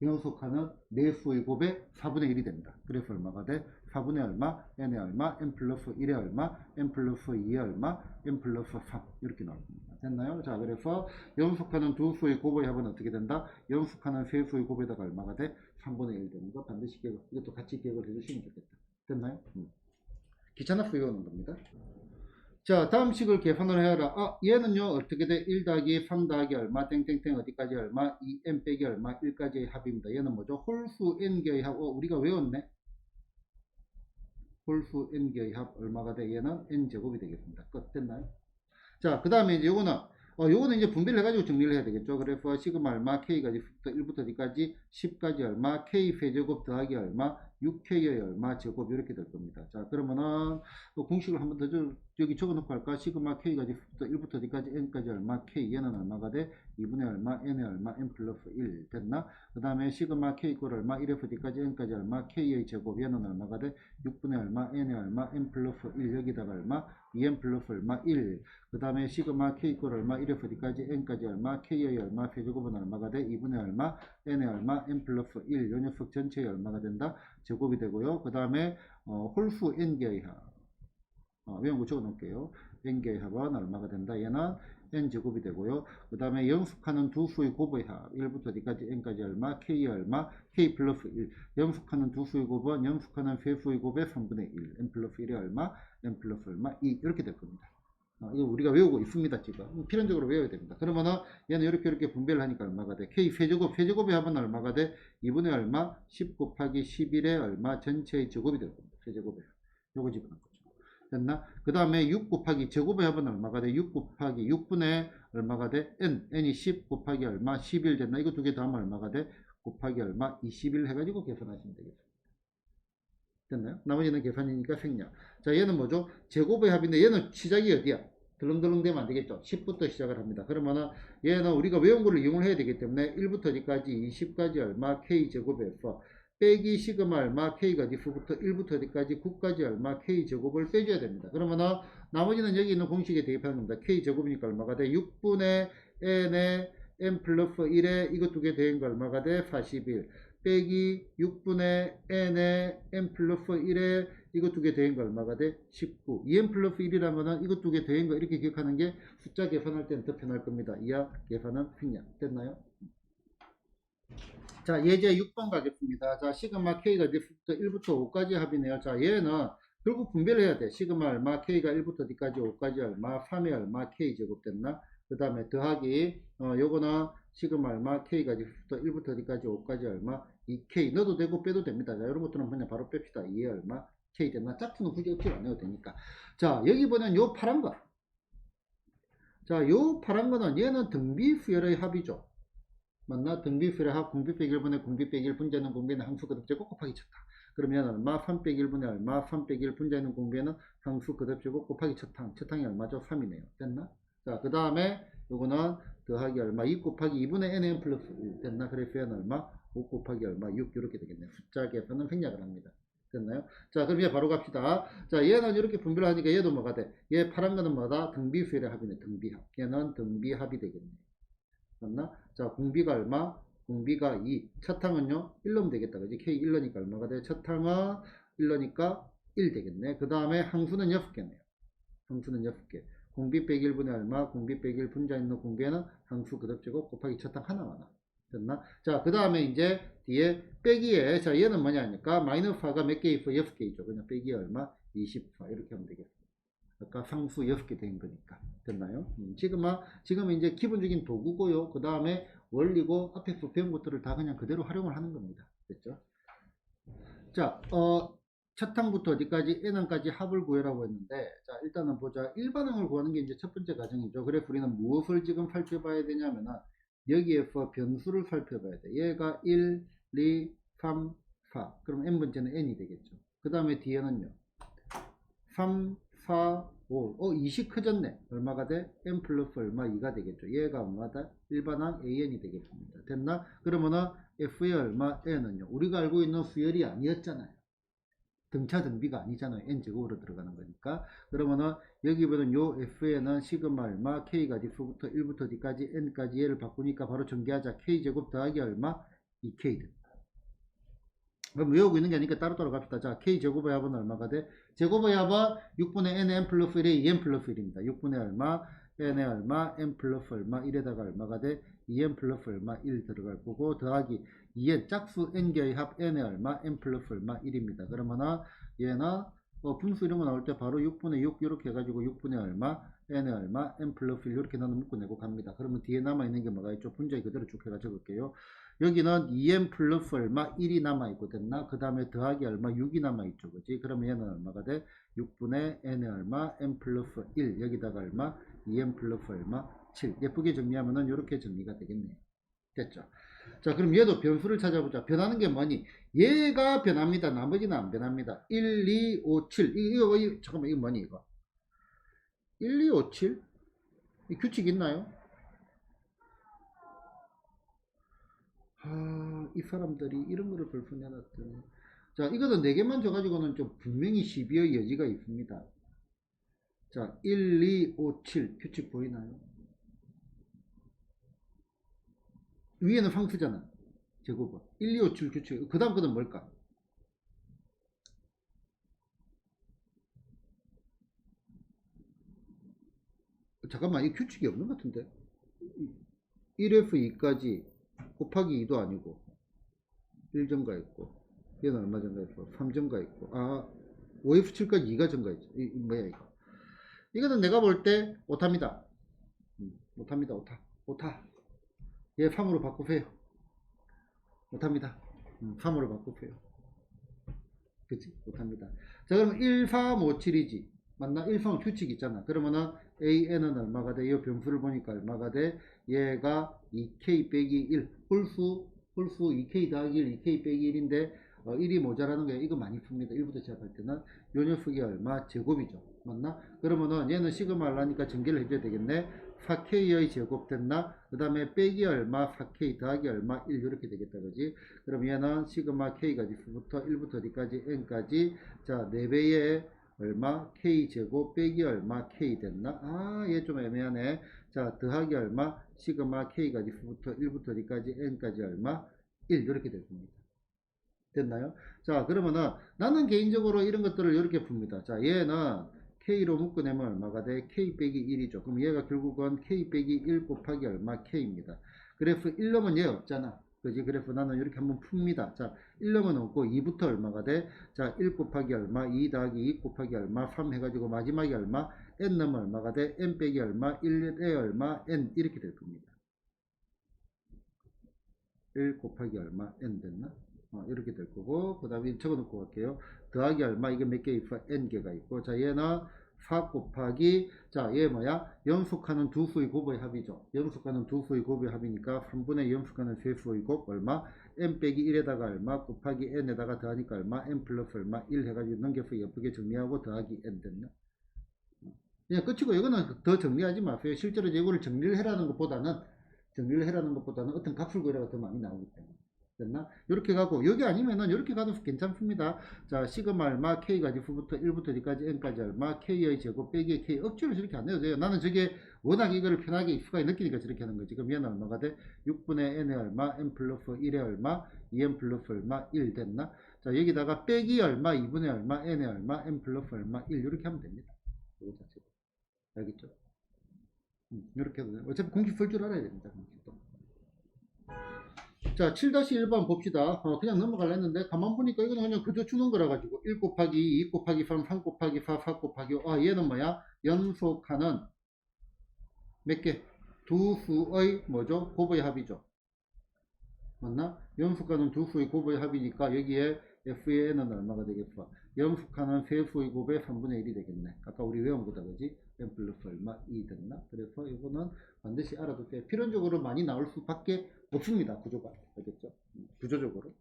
연속하는 네수의 곱의 4분의 1이 됩니다. 그래서 얼마가 돼? 4분의 얼마, n의 얼마, n 플러스 1의 얼마, n 플러스 2의 얼마, n 플러스 3 이렇게 나옵니다. 됐나요? 자, 그래서 연속하는 두 수의 곱의 합은 어떻게 된다? 연속하는 세 수의 곱에다가 얼마가 돼? 3분의 1 되는 거 반드시 기억, 이것도 같이 기억을 해주시면 좋겠다. 됐나요? 귀찮아서 외우는 겁니다. 자, 다음 식을 계산을 해라. 얘는요 어떻게 돼? 1 더하기 3 더하기 얼마 땡땡땡 어디까지 얼마 2n 빼기 얼마 1까지의 합입니다. 얘는 뭐죠? 홀수 n개의 합. 우리가 외웠네. 홀수 n개의 합 얼마가 돼? 얘는 n제곱이 되겠습니다. 끝. 됐나요? 자, 그 다음에 이제 요거는 이제 분배를 해가지고 정리를 해야 되겠죠. 그래서 시그마 얼마, K가 1부터 D까지 10까지 얼마, K 세제곱 더하기 얼마, 6K의 얼마 제곱 이렇게 될 겁니다. 자, 그러면은 또 공식을 한번 더 여기 적어놓고 할까? 시그마 K가 1부터 D까지 N까지 얼마, K 얘는 얼마가 돼? 2분의 얼마, N의 얼마, N 플러스 1 됐나? 그 다음에 시그마 K 꼴 얼마, 1F D까지 N까지 얼마, K의 제곱 얘는 얼마가 돼? 6분의 얼마, N의 얼마, N 플러스 1 여기다가 얼마, 2N 플러스 얼마, 1. 그 다음에 시그마 K 꼴 얼마, 1F D까지 N까지 얼마, K의 얼마, 세제곱은 얼마가 돼? 2분의 얼마, N의 얼마, N 플러스 1. 요 녀석 전체의 얼마가 된다? 제곱이 되고요. 그 다음에 홀수 N개의 합. 외운 거 적어 놓을게요. N개의 합은 얼마가 된다? 얘는 N제곱이 되고요. 그 다음에 연속하는 두 수의 곱의 합 1부터 D까지 N까지 얼마, K의 얼마, K 플러스 1. 연속하는 두 수의 곱은 연속하는 세 수의 곱의 3분의 1. N 플러스 1의 얼마, N 플러스 얼마, 2. 이렇게 될 겁니다. 이거 우리가 외우고 있습니다. 지금 필연적으로 외워야 됩니다. 그러면은 얘는 이렇게 분배를 하니까 얼마가 돼? K 세제곱의 합은 얼마가 돼? 2분의 얼마? 10 곱하기 11의 얼마? 전체의 제곱이 될 겁니다. 세제곱의 합. 요거 집어넣은 거죠. 됐나? 그 다음에 6 곱하기 제곱의 합은 얼마가 돼? 6 곱하기 6분의 얼마가 돼? n이 10 곱하기 얼마? 11 됐나? 이거 두 개 더하면 얼마가 돼? 곱하기 얼마? 21 해가지고 계산하시면 되겠습니다. 됐나요? 나머지는 계산이니까 생략. 자, 얘는 뭐죠? 제곱의 합인데 얘는 시작이 어디야? 덜렁덜렁 되면 안 되겠죠. 10부터 시작을 합니다. 그러면은 얘는 우리가 외운 거를 이용을 해야 되기 때문에 1부터 D까지 20까지 얼마 K제곱에서 빼기 시그마 얼마 K가 디프부터 1부터 D까지 9까지 얼마 K제곱을 빼줘야 됩니다. 그러면은 나머지는 여기 있는 공식에 대입하는 겁니다. K제곱이니까 얼마가 돼? 6분의 N의 N 플러스 1에 이거 두 개 더한 거 얼마가 돼? 41 빼기 6분의 n의 n 플러스 1에 이거 두 개 더한 거 얼마가 돼? 19. 2n 플러스 1이라는 거는 이거 두 개 더한 거 이렇게 기억하는 게 숫자 계산할 때는 더 편할 겁니다. 이하 계산은 생략. 됐나요? 자, 예제 6번 가겠습니다. 자, 시그마 K가 1부터 5까지 합이네요. 자, 얘는 결국 분배를 해야 돼. 시그마 얼마, K가 1부터 D까지 5까지 얼마, 3의 얼마, K제곱 됐나? 그 다음에 더하기, 요거는 시그마 얼마, K가 1부터 D까지 5까지 얼마, 2K 넣어도 되고 빼도 됩니다. 자, 이런 것들은 그냥 바로 뺍시다. 2의 얼마, K 됐나? 짝퉁은 굳이 억지로 안 내도 되니까. 자, 여기 보면 요 파란 거. 자, 요 파란 거는 얘는 등비수열의 합이죠. 맞나? 등비수열의 합, 공비 빼기 1분의 공비 빼기 1 분자는 공비는 항수 거듭제곱 곱하기 쳤다. 그러면 얼마? 3 빼기 1분의 얼마? 3 빼기 1 분자는 공비는 항수 거듭제곱 곱하기 첫항. 첫항이 얼마죠? 3이네요. 됐나? 자, 그 다음에 요거는 더하기 얼마 2 곱하기 2분의 nn 플러스 1 됐나? 그래서 얘는 얼마 5 곱하기 얼마 6 이렇게 되겠네. 숫자 계산은 생략을 합니다. 됐나요? 자, 그럼 얘 바로 갑시다. 자, 얘는 이렇게 분배를 하니까 얘도 뭐가 돼? 얘 파란 거는 뭐다? 등비수열의 합이네. 등비합. 얘는 등비합이 되겠네. 맞나? 자, 공비가 얼마? 공비가 2. 첫 항은요? 1놈 되겠다. 그지? K 1러니까 얼마가 돼? 첫 항은 1러니까 1 되겠네. 그 다음에 항수는 6개네요. 항수는 6개. 공비 빼기 1분의 얼마? 공비 빼기 1 분자 있는 공비에는 항수 그듭제곱 곱하기 첫 항 하나만. 됐나? 자, 그 다음에 이제 뒤에 빼기에, 자, 얘는 뭐냐니까 마이너스가 몇 개 있어? 6개 있죠. 그냥 빼기 얼마? 24. 이렇게 하면 되겠어. 아까 상수 6개 된 거니까. 됐나요? 지금은 이제 기본적인 도구고요. 그 다음에 원리고 앞에서 배운 것들을 다 그냥 그대로 활용을 하는 겁니다. 됐죠? 자, 첫 항부터 어디까지? n항까지 합을 구해라고 했는데, 자, 일단은 보자. 일반항을 구하는 게 이제 첫 번째 과정이죠. 그래서 우리는 무엇을 지금 살펴봐야 되냐면은, 여기에서 변수를 살펴봐야 돼. 얘가 1, 2, 3, 4. 그럼 n번째는 n이 되겠죠. 그 다음에 뒤에는요. 3, 4, 5. 20 커졌네. 얼마가 돼? n 플러스 얼마 2가 되겠죠. 얘가 얼마다? 일반항 an이 되겠습니다. 됐나? 그러면은 f의 얼마 n은요. 우리가 알고 있는 수열이 아니었잖아요. 등차 등비가 아니잖아요. n제곱으로 들어가는 거니까. 그러면은 여기 보면 요 fn은 시그마 얼마 k가 diff부터 1부터 d까지 n까지 얘를 바꾸니까 바로 전개하자. k제곱 더하기 얼마 2k 됩니다. 그럼 외우고 있는 게 아니니까 따로따로 갑시다. 자, k제곱의 합은 얼마가 돼? 제곱의 합은 6분의 nn 플러스 1에 2n 플러스 1입니다. 6분의 얼마 n의 얼마 n 플러스 얼마 1에다가 얼마가 돼? 2n 플러스 얼마 1 들어갈 거고 더하기 2n 짝수 n개의 합 n의 얼마 n 플러스 얼마 1입니다. 그러면은 얘는 분수 이런 거 나올 때 바로 6분의 6 이렇게 해가지고 6분의 얼마 n의 얼마 n 플러스 1 이렇게 나눠 묶어내고 갑니다. 그러면 뒤에 남아있는 게 뭐가 있죠? 분자에 그대로 쭉 해가 적을게요. 여기는 2n 플러스 얼마 1이 남아있고 됐나? 그 다음에 더하기 얼마 6이 남아있죠. 그지? 그러면 얘는 얼마가 돼? 6분의 n의 얼마 n 플러스 1 여기다가 얼마 2n 플러스 얼마 7 예쁘게 정리하면은 이렇게 정리가 되겠네요. 됐죠? 자, 그럼 얘도 변수를 찾아보자. 변하는 게 뭐니? 얘가 변합니다. 나머지는 안 변합니다. 1, 2, 5, 7 잠깐만 이거 뭐니 이거? 1, 2, 5, 7? 이 규칙 있나요? 이 사람들이 이런 거를 벌써 내놨더니. 자, 이거는 4개만 줘가지고는 좀 분명히 시비의 여지가 있습니다. 자, 1, 2, 5, 7 규칙 보이나요? 위에는 상수잖아. 제곱은 1, 2, 5, 7 규칙. 그 다음 거는 뭘까? 잠깐만, 이 규칙이 없는 것 같은데. 1F 2까지 곱하기 2도 아니고 1점가 있고 얘는 얼마 증가 있고 3점가 있고 5F7까지 2가 증가했죠. 뭐야 이거? 이거는 내가 볼 때 오타입니다. 오타입니다. 오타. 얘 3으로 바꾸세요. 오타입니다. 3으로 바꾸세요. 그치? 못합니다. 자, 그럼 1, 3, 5, 7이지. 맞나? 1, 3 규칙 있잖아. 그러면은 AN은 얼마가 돼? 이 변수를 보니까 얼마가 돼? 얘가 2K 빼기 1. 홀수 2K 더하기 1, 2K 빼기 1인데 1이 모자라는 거야. 이거 많이 풉니다. 1부터 시작할 때는 요 녀석이 얼마? 제곱이죠. 맞나? 그러면은 얘는 시그마 하려니까 전개를 해줘야 되겠네. 4K의 제곱 됐나? 그 다음에 빼기 얼마? 4K 더하기 얼마? 1 이렇게 되겠다. 그지? 그럼 얘는 시그마 K가 diff부터 1부터 어디까지? N까지. 자, 4배의 얼마? K 제곱 빼기 얼마? K 됐나? 얘 좀 애매하네. 자, 더하기 얼마? 시그마 K가 diff부터 1부터 어디까지? N까지 얼마? 1 이렇게 됐습니다. 됐나요? 자, 그러면은 나는 개인적으로 이런 것들을 이렇게 풉니다. 자, 얘는 K로 묶어내면 얼마가 돼? K 빼기 1이죠. 그럼 얘가 결국은 K 빼기 1 곱하기 얼마? K입니다. 그래프 1 넣으면 얘 없잖아. 그지? 그래프 나는 이렇게 한번 풉니다. 자, 1 넣으면 없고 2부터 얼마가 돼? 자, 1 곱하기 얼마? 2 더하기 2 곱하기 얼마? 3 해가지고 마지막에 얼마? N 넣으면 얼마가 돼? N 빼기 얼마? 1에 얼마? N 이렇게 될 겁니다. 1 곱하기 얼마? N 됐나? 이렇게 될 거고, 그 다음에 적어 놓고 갈게요. 더하기 얼마? 이게 몇 개 있어? N개가 있고, 자, 얘는 4 곱하기, 자, 얘 뭐야? 연속하는 두 수의 곱의 합이죠. 연속하는 두 수의 곱의 합이니까 3분의 연속하는 세 수의 곱 얼마? N 빼기 1에다가 얼마? 곱하기 N에다가 더하니까 얼마? N 플러스 얼마? 1 해가지고 넘겨서 예쁘게 정리하고 더하기 N 됐나? 그냥 끝이고, 이거는 더 정리하지 마세요. 실제로 이거를 정리를 해라는 것보다는 어떤 값을 구해라가 더 많이 나오기 때문에. 됐나? 이렇게 가고, 여기 아니면은 이렇게 가도 괜찮습니다. 자, 시그마 얼마, K가 F부터 1부터 D까지 N까지 얼마, K의 제곱 빼기 K. 억지로 저렇게 안 해도 돼요. 나는 저게 워낙 이거를 편하게 익숙하게 느끼니까 저렇게 하는 거지. 그럼 얘는 얼마가 돼? 6분의 N의 얼마, N 플러스 1의 얼마, 2N 플러스 얼마, 1 됐나? 자, 여기다가 빼기 얼마, 2분의 얼마, N의 얼마, N 플러스 얼마, 1 이렇게 하면 됩니다. 이거 자체로. 알겠죠? 이렇게 해도 돼요. 어차피 공식 쓸 줄 알아야 됩니다. 공식도. 자, 7-1번 봅시다. 그냥 넘어가려 했는데, 가만 보니까 이거는 그냥 그저 주는 거라 가지고, 1 곱하기 2, 2 곱하기 3, 3 곱하기 4, 4 곱하기 5. 아, 얘는 뭐야? 연속하는 몇 개? 두 수의 뭐죠? 곱의 합이죠. 맞나? 연속하는 두 수의 곱의 합이니까, 여기에 f의 n은 얼마가 되겠어? 연속하는 세 수의 곱의 3분의 1이 되겠네. 아까 우리 외운 거다, 그지? n 플러스 얼마? 2 됐나? 그래서 이거는 반드시 알아두세요. 필연적으로 많이 나올 수밖에 없습니다. 구조가. 알겠죠? 구조적으로.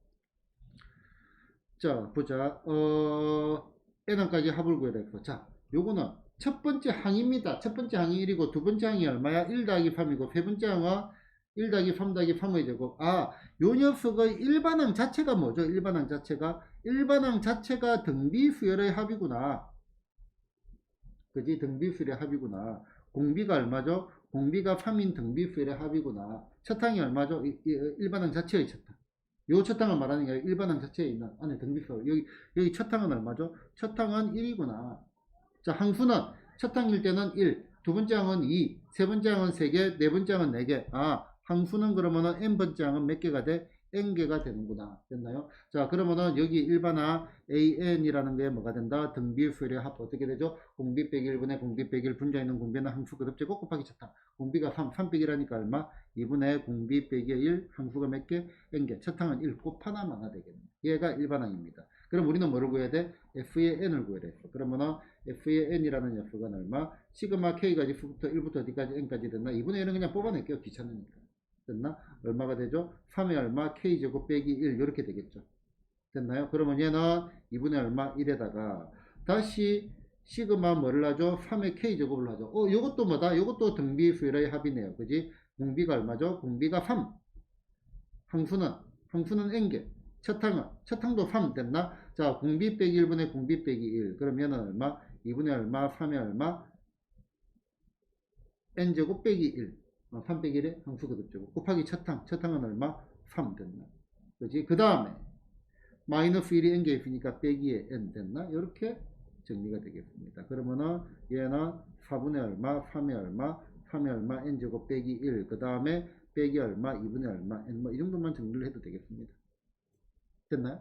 자, 보자. n까지 합을 구해라 했어. 자, 요거는 첫 번째 항입니다. 첫 번째 항이 1이고, 두 번째 항이 얼마야? 1 더하기 3이고, 세 번째 항은 1 더하기 3 더하기 3의 제곱. 아, 요 녀석의 일반항 자체가 뭐죠? 일반항 자체가 등비수열의 합이구나. 그지? 등비수열의 합이구나. 공비가 얼마죠? 공비가 3인 등비수열의 합이구나. 첫 항이 얼마죠? 일반항 자체의 첫 항. 요 첫 항을 말하는 게 아니라 일반항 자체에 있는 안에 등비수열. 여기 첫 항은 얼마죠? 첫 항은 1이구나. 자, 항수는 첫 항일 때는 1, 두 번째 항은 2, 세 번째 항은 3개, 네 번째 항은 4개. 아, 항수는 그러면은 n번째 항은 몇 개가 돼? n개가 되는구나. 됐나요? 자, 그러면은 여기 일반항 an이라는 게 뭐가 된다? 등비수열의 합 어떻게 되죠? 공비 빼기 1분의 공비 빼기 1 분자 있는 공비는 항수 그룹제곱 곱하기 첫 항. 공비가 3 빼기라니까 얼마? 2분의 공비 빼기 1, 항수가 몇 개? n개. 첫 항은 1 곱하나 마나 되겠네. 얘가 일반항입니다. 그럼 우리는 뭐를 구해야 돼? f의 n을 구해야 돼. 그러면은 f의 n이라는 녀석은 얼마? 시그마 k가 F부터 1부터 D까지 n까지 됐나? 2분의 1은 그냥 뽑아낼게요. 귀찮으니까. 됐나? 얼마가 되죠? 3의 얼마? k제곱 빼기 1 이렇게 되겠죠. 됐나요? 그러면 얘는 2분의 얼마? 1에다가 다시 시그마 뭐를 하죠? 3의 k제곱을 하죠. 요것도 뭐다? 요것도 등비수열의 합이네요. 그지? 공비가 얼마죠? 공비가 3. 항수는 n개. 첫 항도 3 됐나? 자, 공비 빼기 1분의 공비 빼기 1. 그러면 얼마? 2분의 얼마? 3의 얼마? n제곱 빼기 1. 3 빼기 1에 항수 거듭제곱. 곱하기 첫 항은 얼마? 3 됐나? 그지? 그 다음에 마이너스 1이 n개 있으니까 빼기에 n 됐나? 이렇게 정리가 되겠습니다. 그러면은 얘는 4분의 얼마? 3의 얼마? 3의 얼마? n제곱 빼기 1. 그 다음에 빼기 얼마? 2분의 얼마? n 뭐 이 정도만 정리를 해도 되겠습니다. 됐나요?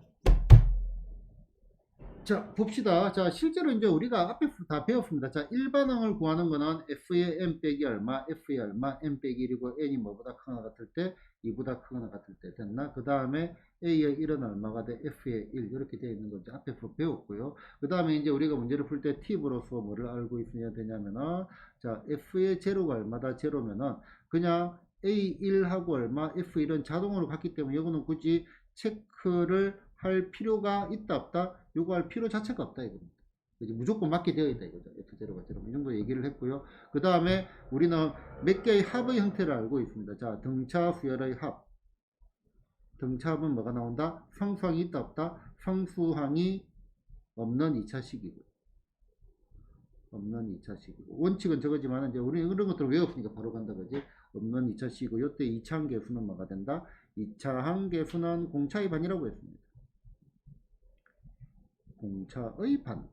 자, 봅시다. 자, 실제로 이제 우리가 앞에서 다 배웠습니다. 자, 일반항을 구하는 거는 f의 n 빼기 얼마, f의 얼마, n 빼기 1이고 n이 뭐보다 크거나 같을 때, 2보다 크거나 같을 때 됐나? 그 다음에 a의 1은 얼마가 돼? f의 1 이렇게 되어 있는 거죠. 앞에서 배웠고요. 그 다음에 이제 우리가 문제를 풀 때 팁으로서 뭐를 알고 있어야 되냐면은, 자, f의 제로가 얼마다? 제로면은 그냥 a1하고 얼마, f1은 자동으로 갔기 때문에 이거는 굳이 체크를 할 필요가 있다 없다? 요거 할 필요 자체가 없다 이겁니다. 무조건 맞게 되어 있다 이거죠. F0가 0. 이 정도 얘기를 했고요. 그 다음에 우리는 몇 개의 합의 형태를 알고 있습니다. 자, 등차 수열의 합. 등차합은 뭐가 나온다? 상수항이 있다 없다? 상수항이 없는 2차식이고. 없는 2차식이고. 원칙은 저거지만 이제 우리는 이런 것들을 외웠으니까 바로 간다 그지? 없는 2차식이고 요때 2차항 계수는 뭐가 된다? 2차항 계수는 공차의 반이라고 했습니다. 공차의 반.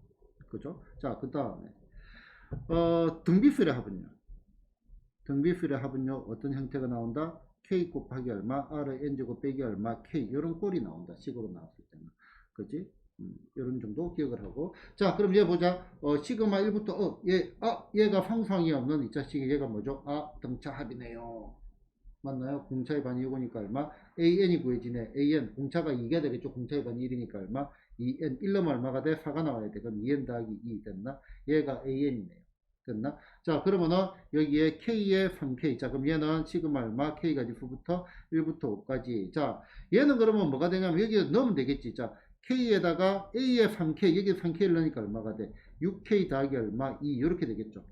그죠? 자, 그 다음에 등비수열의 합은요. 등비수열의 합은요. 어떤 형태가 나온다? k 곱하기 얼마, r의 n제곱 빼기 얼마, k 이런 꼴이 나온다. 식으로 나왔을 때는. 그지? 이런 정도 기억을 하고. 자, 그럼 얘 보자. 시그마 1부터 얘가 상수항이 없는 2차식이 얘가 뭐죠? 등차 합이네요. 맞나요? 공차의 반이 이거니까 얼마? an이 구해지네. an 공차가 2가 되겠죠. 공차의 반이 1이니까 얼마? 2n 1놈 얼마가 돼? 4가 나와야 돼. 그럼 2n 더하기 2 됐나? 얘가 an이네요. 됐나? 자, 그러면은 여기에 k에 3k. 자, 그럼 얘는 시그마 얼마? k가 F부터 1부터 5까지. 자, 얘는 그러면 뭐가 되냐면 여기에 넣으면 되겠지. 자, k에다가 a에 3k, 여기 3k를 넣으니까 얼마가 돼? 6k 더하기 얼마? 2 이렇게 되겠죠.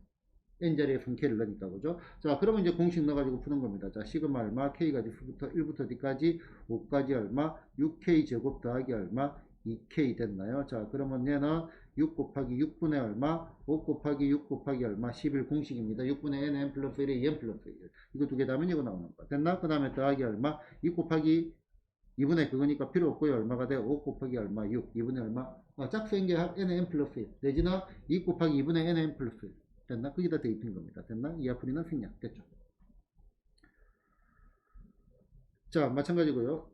n자리에 분케를 넣으니까 그죠? 자, 그러면 이제 공식 넣어가지고 푸는 겁니다. 자, 시그마 얼마, k가 diff부터 1부터 d까지 5까지 얼마, 6k 제곱 더하기 얼마, 2k 됐나요? 자, 그러면 얘는 6 곱하기 6분의 얼마, 5 곱하기 6 곱하기 얼마, 11 공식입니다. 6분의 n 플러스 1에 2n 플러스 1. 이거 두 개 다면 이거 나오는 거. 됐나? 그 다음에 더하기 얼마, 2 곱하기 2분의 그거니까 필요 없고요. 얼마가 돼? 5 곱하기 얼마, 6. 2분의 얼마? 짝수인 게 nn 플러스 1. 내지나 2 곱하기 2분의 nn 플러스 1. 됐나? 거기다 대입한 겁니다. 됐나? 이 앞으로는 생략. 됐죠? 자, 마찬가지고요.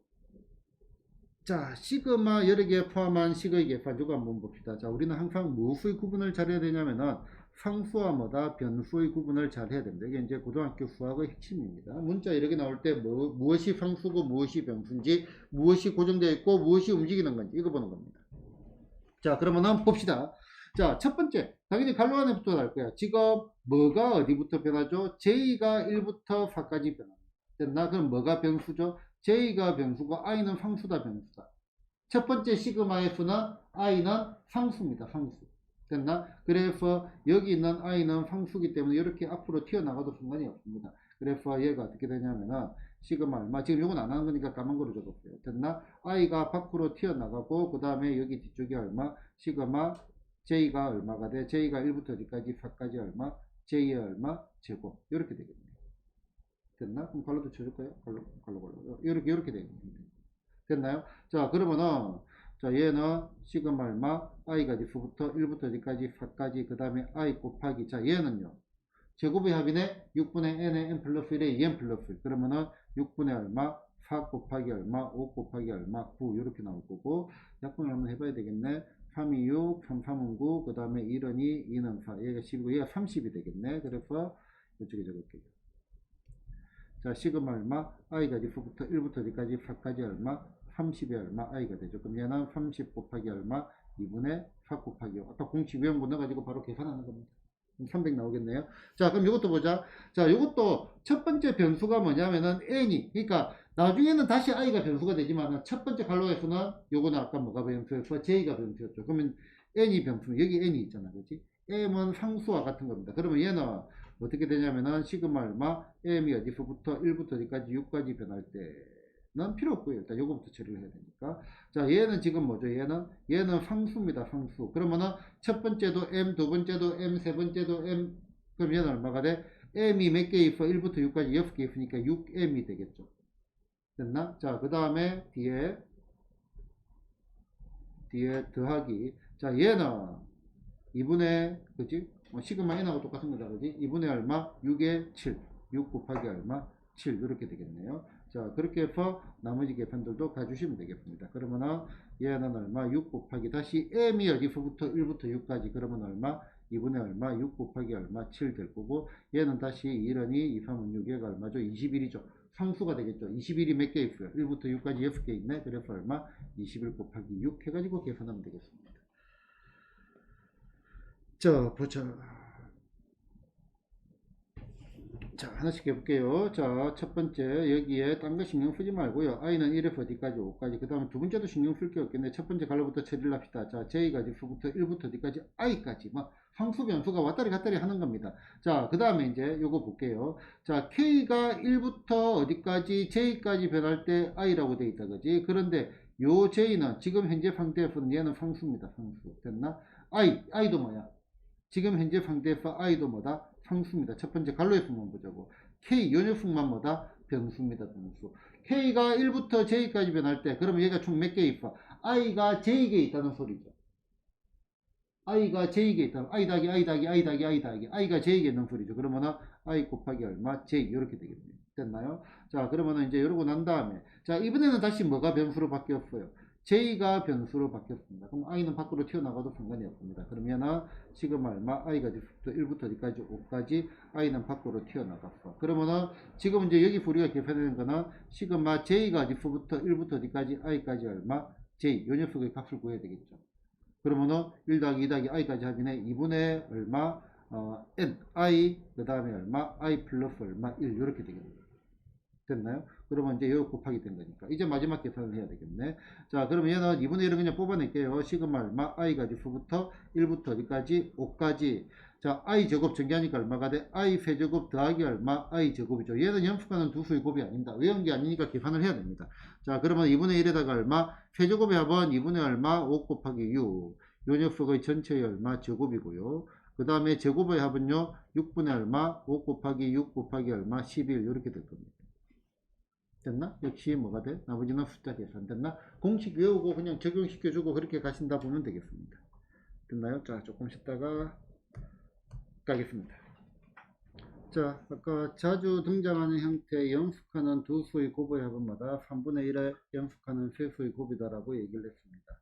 자, 시그마 여러 개 포함한 식의 계파주가 한번 봅시다. 자, 우리는 항상 무엇의 구분을 잘해야 되냐면은 상수와 뭐다 변수의 구분을 잘해야 됩니다. 이게 이제 고등학교 수학의 핵심입니다. 문자 이렇게 나올 때 무엇이 상수고 무엇이 변수인지, 무엇이 고정되어 있고 무엇이 움직이는 건지 이거 보는 겁니다. 자, 그러면은 봅시다. 자, 첫 번째 당연히 갈로 안에부터 날 거야. 지금 뭐가 어디부터 변하죠? j가 1부터 4까지 변합니다. 됐나? 그럼 뭐가 변수죠? j가 변수고 i는 상수다 변수다. 첫 번째 시그마 f는 i는 상수입니다. 상수. 됐나? 그래서 여기 있는 i는 상수기 때문에 이렇게 앞으로 튀어나가도 상관이 없습니다. 그래서 얘가 어떻게 되냐면은 시그마 얼마, 지금 요건 안 하는 거니까 까만 거로 적었어요. 됐나? i가 밖으로 튀어나가고 그 다음에 여기 뒤쪽이 얼마, 시그마 j가 얼마가 돼? j가 1부터 어디까지 4까지 얼마, j의 얼마 제곱 이렇게 되겠네요. 됐나? 그럼 갈로도 쳐줄까요? 갈로. 이렇게 되겠습니다. 됐나요? 자, 그러면은, 자, 얘는 시그마 얼마, i가 diff부터 1부터 어디까지 4까지, 그 다음에 i 곱하기, 자, 얘는요, 제곱의 합이네, 6분의 n의 n 플러스 1에 2n 플러스 1. 그러면은, 6분의 얼마, 4 곱하기 얼마, 5 곱하기 얼마, 9, 이렇게 나올 거고, 약분을 한번 해봐야 되겠네. 3이 6, 3, 3은 9, 그 다음에 1은 2, 2는 4, 얘가 10이고, 얘가 30이 되겠네. 그래서, 이쪽에 적을게요. 자, 시그마 얼마, i가 diff부터 1부터 어디까지 4까지 얼마, 30이 얼마, i가 되죠. 그럼 얘는 30 곱하기 얼마, 2분의 4 곱하기 5. 아까 공식 외운 넣어가지고 바로 계산하는 겁니다. 300 나오겠네요. 자, 그럼 이것도 보자. 자, 이것도 첫 번째 변수가 뭐냐면은 n이, 그러니까 나중에는 다시 i가 변수가 되지만 첫 번째 갈로에서는 요거는 아까 뭐가 변수였어? j가 변수였죠. 그러면 n이 변수, 여기 n이 있잖아. 그렇지? m은 상수와 같은 겁니다. 그러면 얘는 어떻게 되냐면은 시그마 얼마, m이 어디서부터 1부터 어디까지 6까지 변할 때는 필요 없고요. 일단 요거부터 처리를 해야 되니까. 자, 얘는 지금 뭐죠? 얘는 상수입니다. 상수. 그러면은 첫 번째도 m, 두 번째도 m, 세 번째도 m. 그럼 얘는 얼마가 돼? m이 몇 개 있어? 1부터 6까지 6개 있으니까 6m이 되겠죠. 됐나? 자, 그 다음에 뒤에 더하기. 자, 얘는 2분의, 그지? 시그마 n하고 똑같은 거다, 그지? 2분의 얼마? 6에 7. 6 곱하기 얼마? 7. 이렇게 되겠네요. 자, 그렇게 해서 나머지 계산들도 가주시면 되겠습니다. 그러면은 얘는 얼마? 6 곱하기 다시 m이 어디서부터 1부터 6까지 그러면 얼마? 2분의 얼마? 6 곱하기 얼마? 7 될 거고 얘는 다시 1은 2, 2, 3은 6, 얘가 얼마죠? 21이죠. 상수가 되겠죠. 21이 몇 개 있어요? 1부터 6까지 6개 있네. 그래서 얼마? 21 곱하기 6 해가지고 계산하면 되겠습니다. 자, 보자. 자, 하나씩 해볼게요. 자, 첫 번째, 여기에 딴 거 신경 쓰지 말고요. i는 1에서 어디까지? 5까지. 그 다음에 두 번째도 신경 쓸 게 없겠네. 첫 번째 갈로부터 처리를 합시다. 자, j가 diff부터 1부터 어디까지? i까지. 뭐, 상수 변수가 왔다리 갔다리 하는 겁니다. 자, 그 다음에 이제 요거 볼게요. 자, k가 1부터 어디까지? j까지 변할 때 i라고 돼 있다. 그지? 그런데 요 j는 지금 현재 상태에서는 얘는 상수입니다. 상수. 됐나? i도 뭐야? 지금 현재 상태에서 i도 뭐다? 상수입니다. 첫 번째 갈로의 수만 보자고. k 요 녀석만 뭐다? 변수입니다. 변수. k가 1부터 j까지 변할 때 그러면 얘가 총 몇 개 있어? i가 j개 있다는 소리죠. i가 j개 있다. i 더하기 i 더하기 i 더하기 i 더하기 i가 j개 있는 소리죠. 그러면은 i 곱하기 얼마? j 이렇게 되겠네요. 됐나요? 자, 그러면은 이제 이러고 난 다음에 자, 이번에는 다시 뭐가 변수로 바뀌었어요? j가 변수로 바뀌었습니다. 그럼 i는 밖으로 튀어나가도 상관이 없습니다. 그러면은 지금 얼마? i가 1부터 어디까지? 5까지 i는 밖으로 튀어나갔어. 그러면은 지금 이제 여기 우리가 계산하는 거는 시그마 j가 diff부터 1부터 어디까지? i까지 얼마? j 요 녀석의 값을 구해야 되겠죠. 그러면은 1 더하기 2 더하기 i까지 합이네 2분의 얼마? n i 그 다음에 얼마? i 플러스 얼마? 1 이렇게 되겠네요. 됐나요? 그러면 이제 여기 곱하기 된 거니까 이제 마지막 계산을 해야 되겠네. 자, 그러면 얘는 2분의 1을 그냥 뽑아낼게요. 시그마 얼마? i 가지수부터 1부터 어디까지? 5까지. 자, i 제곱 전개하니까 얼마가 돼? i 세제곱 더하기 얼마? i 제곱이죠. 얘는 연속하는 두 수의 곱이 아닙니다. 외운 게 아니니까 계산을 해야 됩니다. 자, 그러면 2분의 1에다가 얼마? 세제곱의 합은 2분의 얼마? 5 곱하기 6. 요 녀석의 전체의 얼마? 제곱이고요. 그 다음에 제곱의 합은요, 6분의 얼마? 5 곱하기 6 곱하기 얼마? 11. 이렇게 될 겁니다. 됐나? 역시 뭐가 돼? 나머지는 숫자 계산 됐나? 공식 외우고 그냥 적용시켜주고 그렇게 가신다 보면 되겠습니다. 됐나요? 자, 조금 쉬다가 가겠습니다. 자, 아까 자주 등장하는 형태의 연속하는 두 수의 곱의 합은마다 3분의 1에 연속하는 세 수의 곱이다라고 얘기를 했습니다.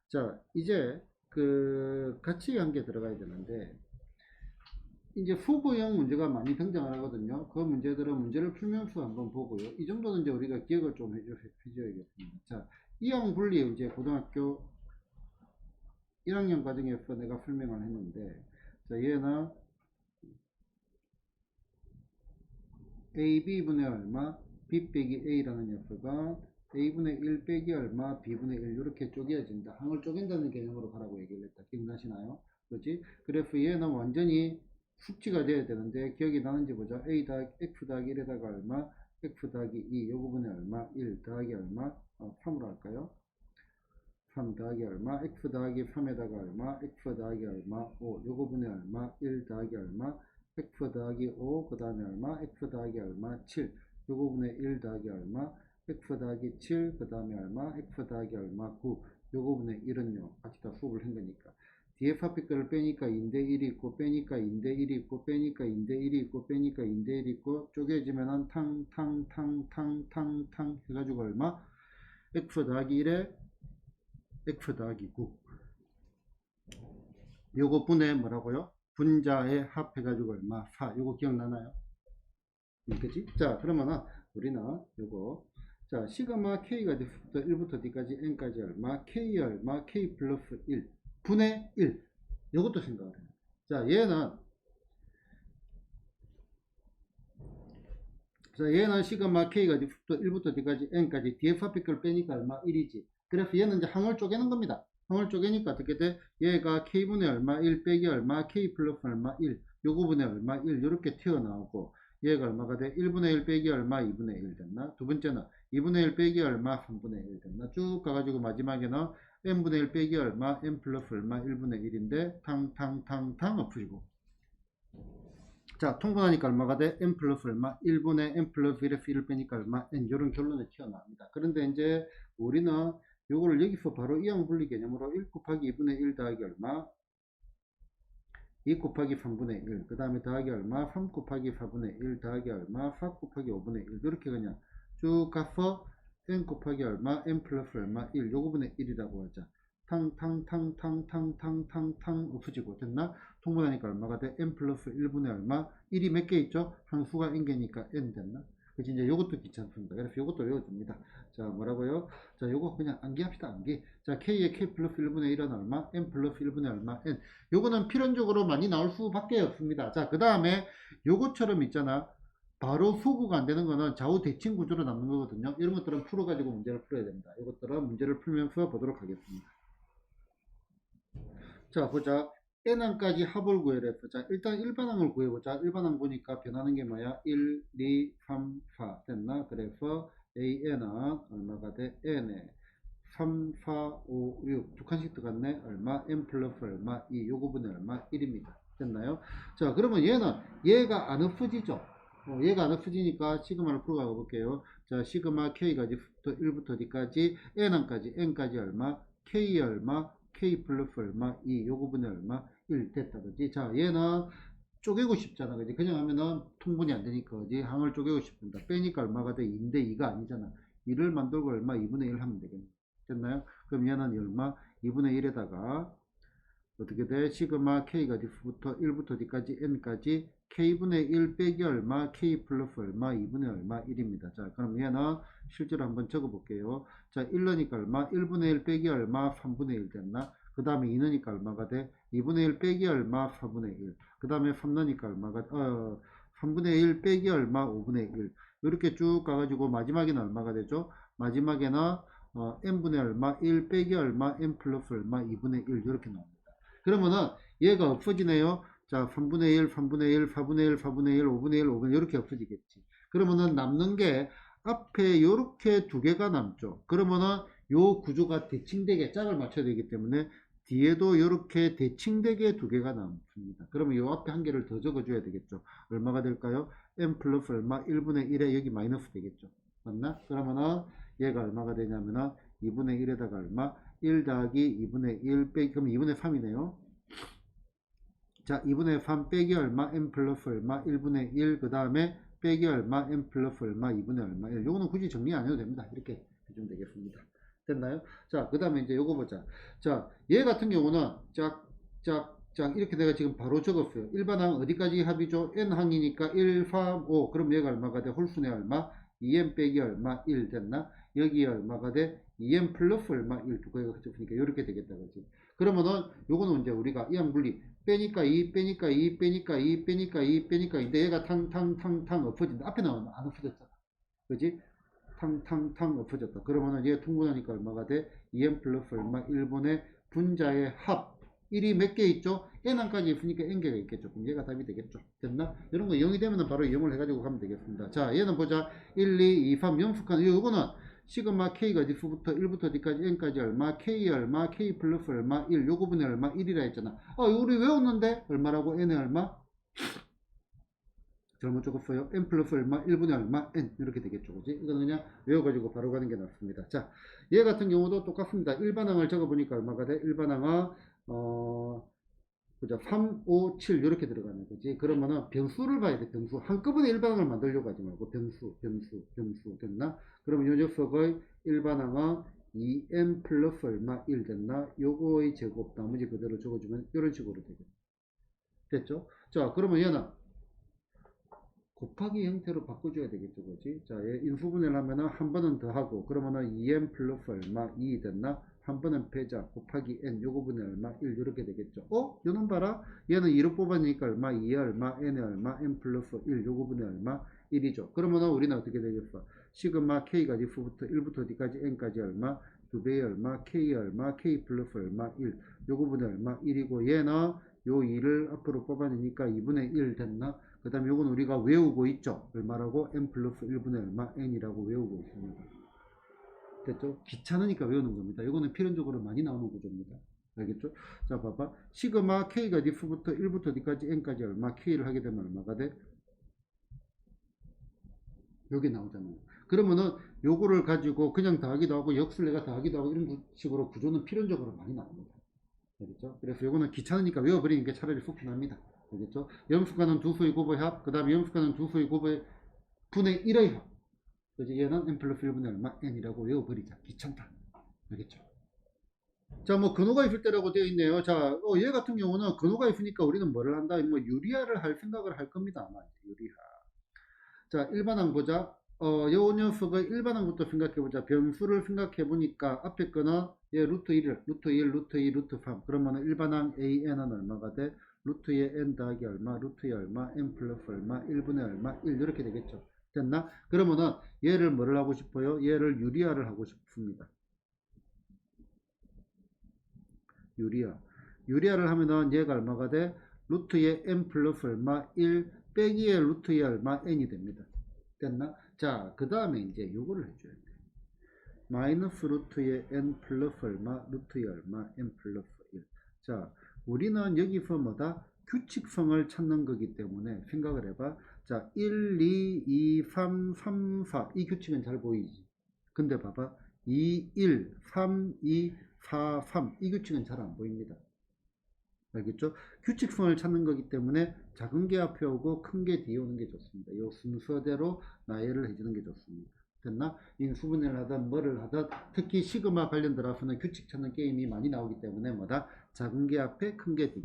자, 이제 그 같이 한 게 들어가야 되는데, 이제 후보형 문제가 많이 등장을 하거든요. 그 문제들은 문제를 풀면서 한번 보고요. 이 정도는 이제 우리가 기억을 좀 해줘야겠습니다. 자, 이형 분리 이제 고등학교 1학년 과정에서 내가 설명을 했는데, 자, 얘는 a, b분의 얼마, b 빼기 a라는 녀석은 a분의 1 빼기 얼마, b분의 1 이렇게 쪼개진다. 항을 쪼갠다는 개념으로 가라고 얘기를 했다. 기억나시나요? 그렇지? 그래서 얘는 완전히 숙지가 돼야 되는데 기억이 나는지 보자. a 더하기 x 더하기 1에다가 얼마, x 더하기 2 요 부분에 얼마, 1 더하기 얼마, 3으로 할까요? 3 더하기 얼마, x 더하기 3에다가 얼마, x 더하기 얼마, 5 요 부분에 얼마, 1 더하기 얼마, x 더하기 5 그 다음에 얼마, x 더하기 얼마, 7 요 부분에 1 더하기 얼마, x 더하기 7 그 다음에 얼마, x 더하기 얼마, 9 요 부분에 1은요 같이 다 수업을 한 거니까 뒤에 파피크를 빼니까 2대 1이 있고 빼니까 2대 1이 있고 빼니까 2대 1이 있고 빼니까 2대 1이 있고 쪼개지면은 탕 해가지고 얼마? x 더하기 1에 x 더하기 9 요거 분의 뭐라고요? 분자에 합해가지고 얼마? 4 요거 기억나나요? 그치? 자, 그러면은 우리는 요거 자 시그마 k가 1부터 d까지 n까지 얼마? k 얼마? k 플러스 1 분의 1 요것도 생각을 해요. 자, 얘는 시그마 k가 1부터 d까지 n까지 df 합비를 빼니까 얼마? 1이지. 그래서 얘는 이제 항을 쪼개는 겁니다. 항을 쪼개니까 어떻게 돼? 얘가 k분의 얼마? 1 빼기 얼마? k 플러스 얼마? 1 요거분의 얼마? 1 이렇게 튀어나오고 얘가 얼마가 돼? 1분의 1 빼기 얼마? 2분의 1 됐나? 두 번째는 2분의 1 빼기 얼마? 3분의 1 됐나? 쭉 가가지고 마지막에는 n분의 1 빼기 얼마? n 플러스 얼마? 1분의 1인데 탕 엎으시고 자, 통분하니까 얼마가 돼? n 플러스 얼마? 1분의 n 플러스 1에서 1을 빼니까 얼마? n 이런 결론이 튀어나옵니다. 그런데 이제 우리는 요거를 여기서 바로 이항분리 개념으로 1 곱하기 2분의 1 더하기 얼마? 2 곱하기 3분의 1, 그 다음에 더하기 얼마? 3 곱하기 4분의 1 더하기 얼마? 4 곱하기 5분의 1 이렇게 그냥 쭉 가서 n 곱하기 얼마? n 플러스 얼마? 1 요거분의 1이라고 하자. 탕 없어지고 됐나? 통분하니까 얼마가 돼? n 플러스 1분의 얼마? 1이 몇 개 있죠? 한 수가 n 개니까 n 됐나? 그치? 이제 요것도 귀찮습니다. 그래서 요것도 외워줍니다. 자, 뭐라고요? 자, 요거 그냥 암기합시다, 암기. 자, k의 k 플러스 1분의 1은 얼마? n 플러스 1분의 얼마? n. 요거는 필연적으로 많이 나올 수밖에 없습니다. 자, 그 다음에 요것처럼 있잖아. 바로 소구가 안 되는 거는 좌우 대칭 구조로 남는 거거든요. 이런 것들은 풀어가지고 문제를 풀어야 됩니다. 이것들은 문제를 풀면서 보도록 하겠습니다. 자, 보자. n항까지 합을 구해라 했어. 자, 일단 일반항을 구해보자. 일반항 보니까 변하는 게 뭐야? 1, 2, 3, 4 됐나? 그래서 an은 얼마가 돼? n에 3, 4, 5, 6 두 칸씩 들어갔네. 얼마? n 플러스 얼마? 2 요거분의 얼마? 1입니다. 됐나요? 자, 그러면 얘가 안 없어지죠? 얘가 안 없어지니까 시그마를 풀어가 볼게요. 자, 시그마 k가 1부터 d까지 n까지 얼마? k 얼마? k 플러스 얼마? 2 요거분의 얼마? 1 됐다 그지? 자, 얘는 쪼개고 싶잖아 그지? 그냥 하면은 통분이 안 되니까 그지? 항을 쪼개고 싶은다. 빼니까 얼마가 돼? 2인데 2가 아니잖아. 2를 만들고 얼마? 2분의 1 하면 되겠네. 됐나요? 그럼 얘는 얼마? 2분의 1에다가 어떻게 돼? 시그마 k가 diff부터 1부터 d까지 n까지 k분의 1 빼기 얼마? k 플러스 얼마? 2분의 얼마? 1입니다. 자, 그럼 얘는 실제로 한번 적어 볼게요. 자, 1 넣으니까 얼마? 1분의 1 빼기 얼마? 3분의 1 됐나? 그 다음에 2 넣으니까 얼마가 돼? 2분의 1 빼기 얼마? 4분의 1. 그 다음에 3 넣으니까 얼마가 3분의 1 빼기 얼마? 5분의 1. 이렇게 쭉 가가지고 마지막에는 얼마가 되죠? 마지막에는 n분의 얼마 1 빼기 얼마 n 플러스 얼마 2분의 1 이렇게 나옵니다. 그러면은 얘가 없어지네요. 자, 3분의 1, 3분의 1, 4분의 1, 4분의 1, 5분의 1, 5분의 1 이렇게 없어지겠지. 그러면은 남는 게 앞에 요렇게 두 개가 남죠. 그러면은 요 구조가 대칭되게 짝을 맞춰야 되기 때문에 뒤에도 이렇게 대칭되게 두 개가 남습니다. 그러면 요 앞에 한 개를 더 적어줘야 되겠죠. 얼마가 될까요? n 플러스 얼마 1분의 1에 여기 마이너스 되겠죠. 맞나? 그러면은 얘가 얼마가 되냐면은 2분의 1에다가 얼마? 1 더하기 2분의 1 빼기, 그럼 2분의 3이네요. 자, 2분의 3 빼기 얼마? n 플러스 얼마? 1분의 1, 그 다음에 빼기 얼마? n 플러스 얼마? 2분의 얼마? 1. 요거는 굳이 정리 안 해도 됩니다. 이렇게 해주면 되겠습니다. 됐나요? 자, 그 다음에 이제 요거 보자. 자, 얘 같은 경우는 짝 이렇게 내가 지금 바로 적었어요. 일반항 어디까지 합이죠? n항이니까 1, 3, 5. 그럼 얘가 얼마가 돼? 홀수네 얼마? 2n 빼기 얼마? 1 됐나? 여기 얼마가 돼? 2n 플러스 얼마? 1 두 개가 합쳤으니까 이렇게 되겠다. 그지? 그러면은 요거는 이제 우리가 이항 분리 빼니까 2 빼니까 2 빼니까 2 빼니까 2 빼니까 2인데 얘가 탕탕탕탕 엎어진다. 앞에는 안 엎어졌잖아. 그지? 탕탕탕 엎어졌다. 그러면은 얘 통분하니까 얼마가 돼? 2n 플러스 얼마? 1분의 분자의 합 1이 몇 개 있죠? n항까지 있으니까 n개가 있겠죠. 그럼 얘가 답이 되겠죠. 됐나? 이런 거 0이 되면 바로 0을 해가지고 가면 되겠습니다. 자, 얘는 보자. 1, 2, 2, 3 영수칸. 이거는 시그마 k가 d수부터 1부터 d까지 n까지 얼마, k 얼마, k 플러스 얼마, 1, 요거분의 얼마, 1이라 했잖아. 우리 외웠는데 얼마라고? n의 얼마? 잘못 적었어요. n 플러스 얼마, 1분의 얼마, n 이렇게 되겠죠. 그지? 이거는 그냥 외워가지고 바로 가는 게 낫습니다. 자, 얘 같은 경우도 똑같습니다. 일반항을 적어보니까 얼마가 돼? 일반항은 보자. 3, 5, 7 이렇게 들어가는 거지. 그러면은 변수를 봐야 돼. 변수. 한꺼번에 일반항을 만들려고 하지 말고 변수 됐나? 그러면 요 녀석의 일반항은 2n 플러스 얼마 1 됐나? 요거의 제곱 나머지 그대로 적어주면 이런 식으로 되겠죠. 됐죠? 자, 그러면 얘는 곱하기 형태로 바꿔줘야 되겠죠. 그지? 자, 얘 인수분해를 하면은 한 번은 더 하고, 그러면은 2n 플러스 얼마 2 됐나? 한 번은 빼자. 곱하기 n 요거 분의 얼마 1 이렇게 되겠죠. 요놈 봐라. 얘는 2로 뽑아니까 얼마 2에 얼마 n에 얼마 n 플러스 1 요거 분의 얼마 1이죠. 그러면은 우리는 어떻게 되겠어? 시그마 k가 d수부터 1부터 d까지 n까지 얼마 2배의 얼마 k 얼마 k 플러스 얼마 1 요거 분의 얼마 1이고, 얘는 요 2를 앞으로 뽑아내니까 2분의 1 됐나? 그 다음에 요건 우리가 외우고 있죠. 얼마라고? n 플러스 1분의 얼마 n이라고 외우고 있습니다. 됐죠? 귀찮으니까 외우는 겁니다. 이거는 필연적으로 많이 나오는 구조입니다. 알겠죠? 자, 봐봐. 시그마 k가 d수부터 1부터 d까지 n까지 얼마 k를 하게 되면 얼마가 돼? 여기 나오잖아요. 그러면은 요거를 가지고 그냥 더하기도 하고 역술래가 더하기도 하고 이런 식으로 구조는 필연적으로 많이 나옵니다. 알겠죠? 그래서 요거는 귀찮으니까 외워버리는 게 차라리 속히 납니다. 알겠죠? 염수가는 두 수의 곱의 합, 그 다음에 염수가는 두 수의 곱의 분의 1의 합. 그래서 얘는 n 플러스 1분의 얼마 n이라고 외워버리자. 귀찮다. 알겠죠? 자, 뭐 근호가 있을 때라고 되어 있네요. 자, 얘 같은 경우는 근호가 있으니까 우리는 뭐를 한다? 뭐 유리화를 할 생각을 할 겁니다. 아마 유리화. 자, 일반항 보자. 요 녀석의 일반항부터 생각해보자. 변수를 생각해보니까 앞에 거는 얘 루트 1을 루트 1, 루트 2, 루트 3. 그러면은 일반항 AN은 얼마가 돼? 루트의 n 더하기 얼마, 루트의 얼마, n 플러스 얼마, 1분의 얼마, 1 이렇게 되겠죠. 됐나? 그러면은 얘를 뭐를 하고 싶어요? 얘를 유리화를 하고 싶습니다. 유리화를 하면은 얘가 얼마가 돼? 루트의 n 플러스 얼마, 1 빼기의 루트의 얼마, n이 됩니다. 됐나? 자, 그 다음에 이제 요거를 해줘야 돼. 마이너스 루트의 n 플러스 얼마, 루트의 얼마, n 플러스 1. 자, 우리는 여기서 뭐다? 규칙성을 찾는 거기 때문에 생각을 해봐. 자, 1, 2, 2, 3, 3, 4. 이 규칙은 잘 보이지? 근데 봐봐. 2, 1, 3, 2, 4, 3. 이 규칙은 잘 안 보입니다. 알겠죠? 규칙성을 찾는 거기 때문에 작은 게 앞에 오고 큰 게 뒤에 오는 게 좋습니다. 이 순서대로 나열을 해주는 게 좋습니다. 됐나? 인수분해를 하든 뭐를 하든 특히 시그마 관련 들어서는 규칙 찾는 게임이 많이 나오기 때문에 뭐다? 작은 게 앞에 큰 게 뒤.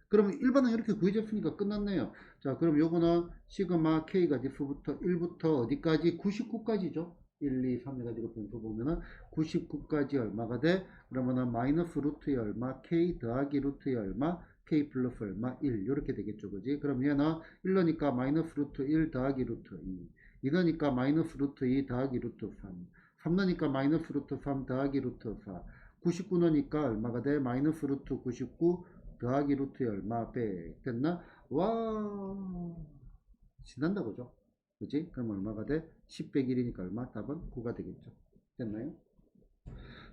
그러면 일반은 이렇게 구해졌으니까 끝났네요. 자, 그럼 요거는 시그마 k가 d수부터 1부터 어디까지? 99까지죠. 1, 2, 3 해가지고 변수 보면은 99까지 얼마가 돼? 그러면은 마이너스 루트의 얼마, k 더하기 루트의 얼마, k 플러스 얼마, 1 이렇게 되겠죠. 그지? 그럼 얘는 1러니까 마이너스 루트 1 더하기 루트 2 2 넣으니까 마이너스 루트 2 더하기 루트 3. 3 넣으니까 마이너스 루트 3 더하기 루트 4. 99 넣으니까 얼마가 돼? 마이너스 루트 99 더하기 루트에 얼마 빼? 됐나? 와, 신난다, 그죠? 그지? 그럼 얼마가 돼? 10 빼기 1이니까 얼마? 답은 9가 되겠죠. 됐나요?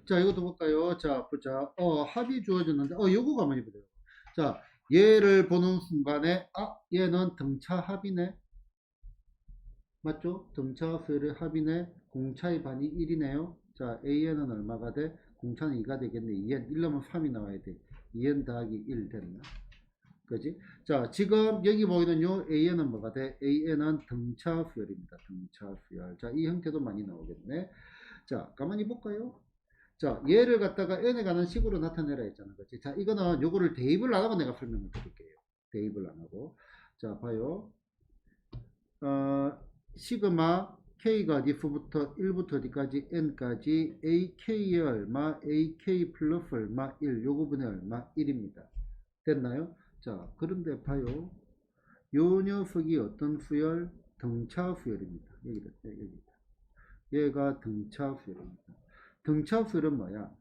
자, 이것도 볼까요? 자, 보자. 합이 주어졌는데, 요거가 많이 보세요. 자, 얘를 보는 순간에, 얘는 등차 합이네. 맞죠? 등차 수열의 합이네. 공차의 반이 1이네요. 자, AN은 얼마가 돼? 공차는 2가 되겠네. 2N. 1 넣으면 3이 나와야 돼. 2N 더하기 1 됐나? 그지? 자, 지금 여기 보이는 요 AN은 뭐가 돼? AN은 등차 수열입니다. 등차 수열. 자, 이 형태도 많이 나오겠네. 자, 가만히 볼까요? 자, 얘를 갖다가 n에 가는 식으로 나타내라 했잖아. 그치? 자, 이거는 요거를 대입을 안 하고 내가 설명을 드릴게요. 대입을 안 하고. 자, 봐요. 시그마 k가 diff부터 1부터 어디까지 n까지 ak의 얼마, ak 플러스 얼마 1, 요 부분의 얼마 1입니다. 됐나요? 자, 그런데 봐요. 요 녀석이 어떤 수열? 등차 수열입니다. 여기다, 여기다. 얘가 등차 수열입니다. 등차 수열은 뭐야?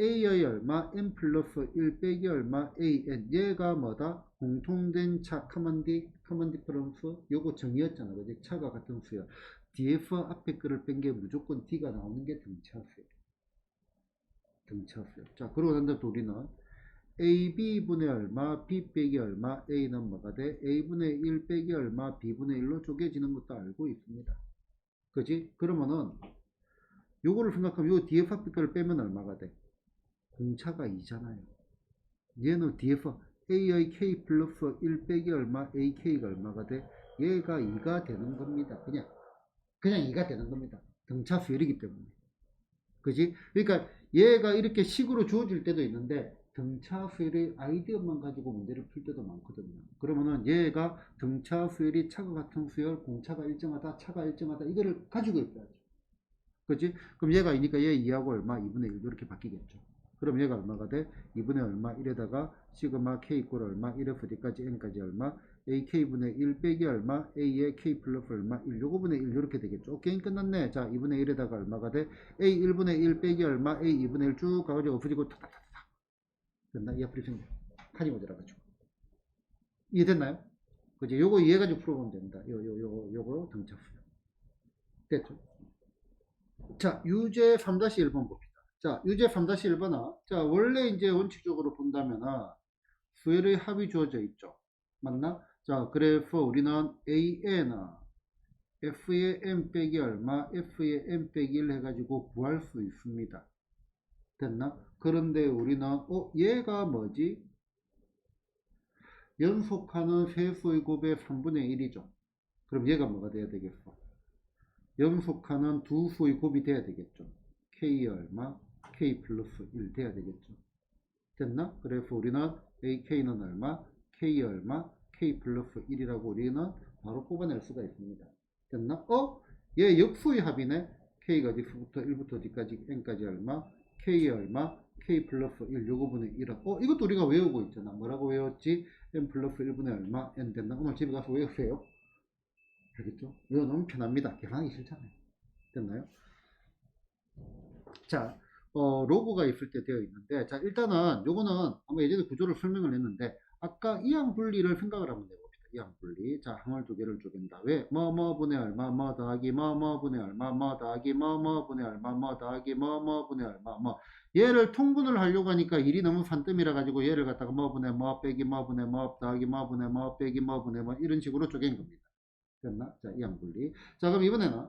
a의 얼마, n 플러스 1 빼기 얼마, an. 얘가 뭐다? 공통된 차, 커먼 디퍼런스. 요거 정의였잖아. 그지? 차가 같은 수열. df 앞에 거를 뺀 게 무조건 d가 나오는 게 등차 수열. 등차 수열. 자, 그러고 난 다음에 우리는 ab분의 얼마, b 빼기 얼마, a는 뭐가 돼? a분의 1 빼기 얼마, b분의 1로 쪼개지는 것도 알고 있습니다. 그지? 그러면은 요거를 생각하면 요 df 앞에 거를 빼면 얼마가 돼? 공차가 2잖아요. 얘는 df a의 k 플러스 1 빼기 얼마, ak가 얼마가 돼? 얘가 2가 되는 겁니다. 그냥 2가 되는 겁니다. 등차 수열이기 때문에. 그지? 그러니까 얘가 이렇게 식으로 주어질 때도 있는데 등차 수열의 아이디어만 가지고 문제를 풀 때도 많거든요. 그러면은 얘가 등차 수열이 차가 같은 수열, 공차가 일정하다, 차가 일정하다 이거를 가지고 있어야죠. 그지? 그럼 얘가 2니까 얘 2하고 얼마? 2분의 1 이렇게 바뀌겠죠. 그럼 얘가 얼마가 돼? 2분의 얼마? 1에다가 시그마 k 이꼴 얼마? 1에서 어디까지 n까지 얼마? ak분의 1 빼기 얼마? a의 k 플러스 얼마? 1 요거분의 1 이렇게 되겠죠. 게임 끝났네. 자, 2분의 1에다가 얼마가 돼? a 1분의 1 빼기 얼마? a 2분의 1 쭉 가가지고 없어지고 탁탁탁탁 됐나? 이 앞으로 생겨. 칸이 모자라가지고. 이해됐나요? 그지? 요거 이해가지고 풀어보면 됩니다. 요거 등차수. 됐죠? 자, 유제 3-1번 봅시다. 자, 유제 3-1번은, 자, 원래 이제 원칙적으로 본다면은, 수열의 합이 주어져 있죠. 맞나? 자, 그래서 우리는 AN은 F의 M 빼기 얼마, F의 M 빼기 1 해가지고 구할 수 있습니다. 됐나? 그런데 우리는, 얘가 뭐지? 연속하는 세수의 곱의 3분의 1이죠. 그럼 얘가 뭐가 돼야 되겠어? 연속하는 두 수의 곱이 돼야 되겠죠. k 얼마, k 플러스 1 돼야 되겠죠. 됐나? 그래서 우리는 ak는 얼마, k 얼마, k 플러스 1이라고 우리는 바로 뽑아낼 수가 있습니다. 됐나? 얘 역수의 합이네. k가 diff부터 1부터 어디까지 n까지 얼마, k 얼마, k 플러스 1 요거분의 1은 이것도 우리가 외우고 있잖아. 뭐라고 외웠지? n 플러스 1분의 얼마 n 됐나? 오늘 집에 가서 외우세요. 알겠죠? 이거 너무 편합니다. 계산하기 싫잖아요. 됐나요? 자, 로그가 있을 때 되어 있는데, 자, 일단은 요거는 아마 예전에 구조를 설명을 했는데, 아까 이항 분리를 생각을 한번 해봅시다. 이항 분리. 자, 항을 두 개를 쪼갠다. 왜? 뭐 분의 얼마, 뭐 더하기 뭐 분의 얼마, 뭐 더하기 뭐 분의 얼마, 뭐 더하기 뭐 분의 얼마, 뭐. 얘를 통분을 하려고 하니까 일이 너무 산뜸이라 가지고 얘를 갖다가 뭐 분의 뭐 빼기 뭐 분의 뭐 더하기 뭐 분의 뭐 빼기 뭐 분의 뭐 이런 식으로 쪼갠 겁니다. 됐나? 자, 이항 분리. 자, 그럼 이번에는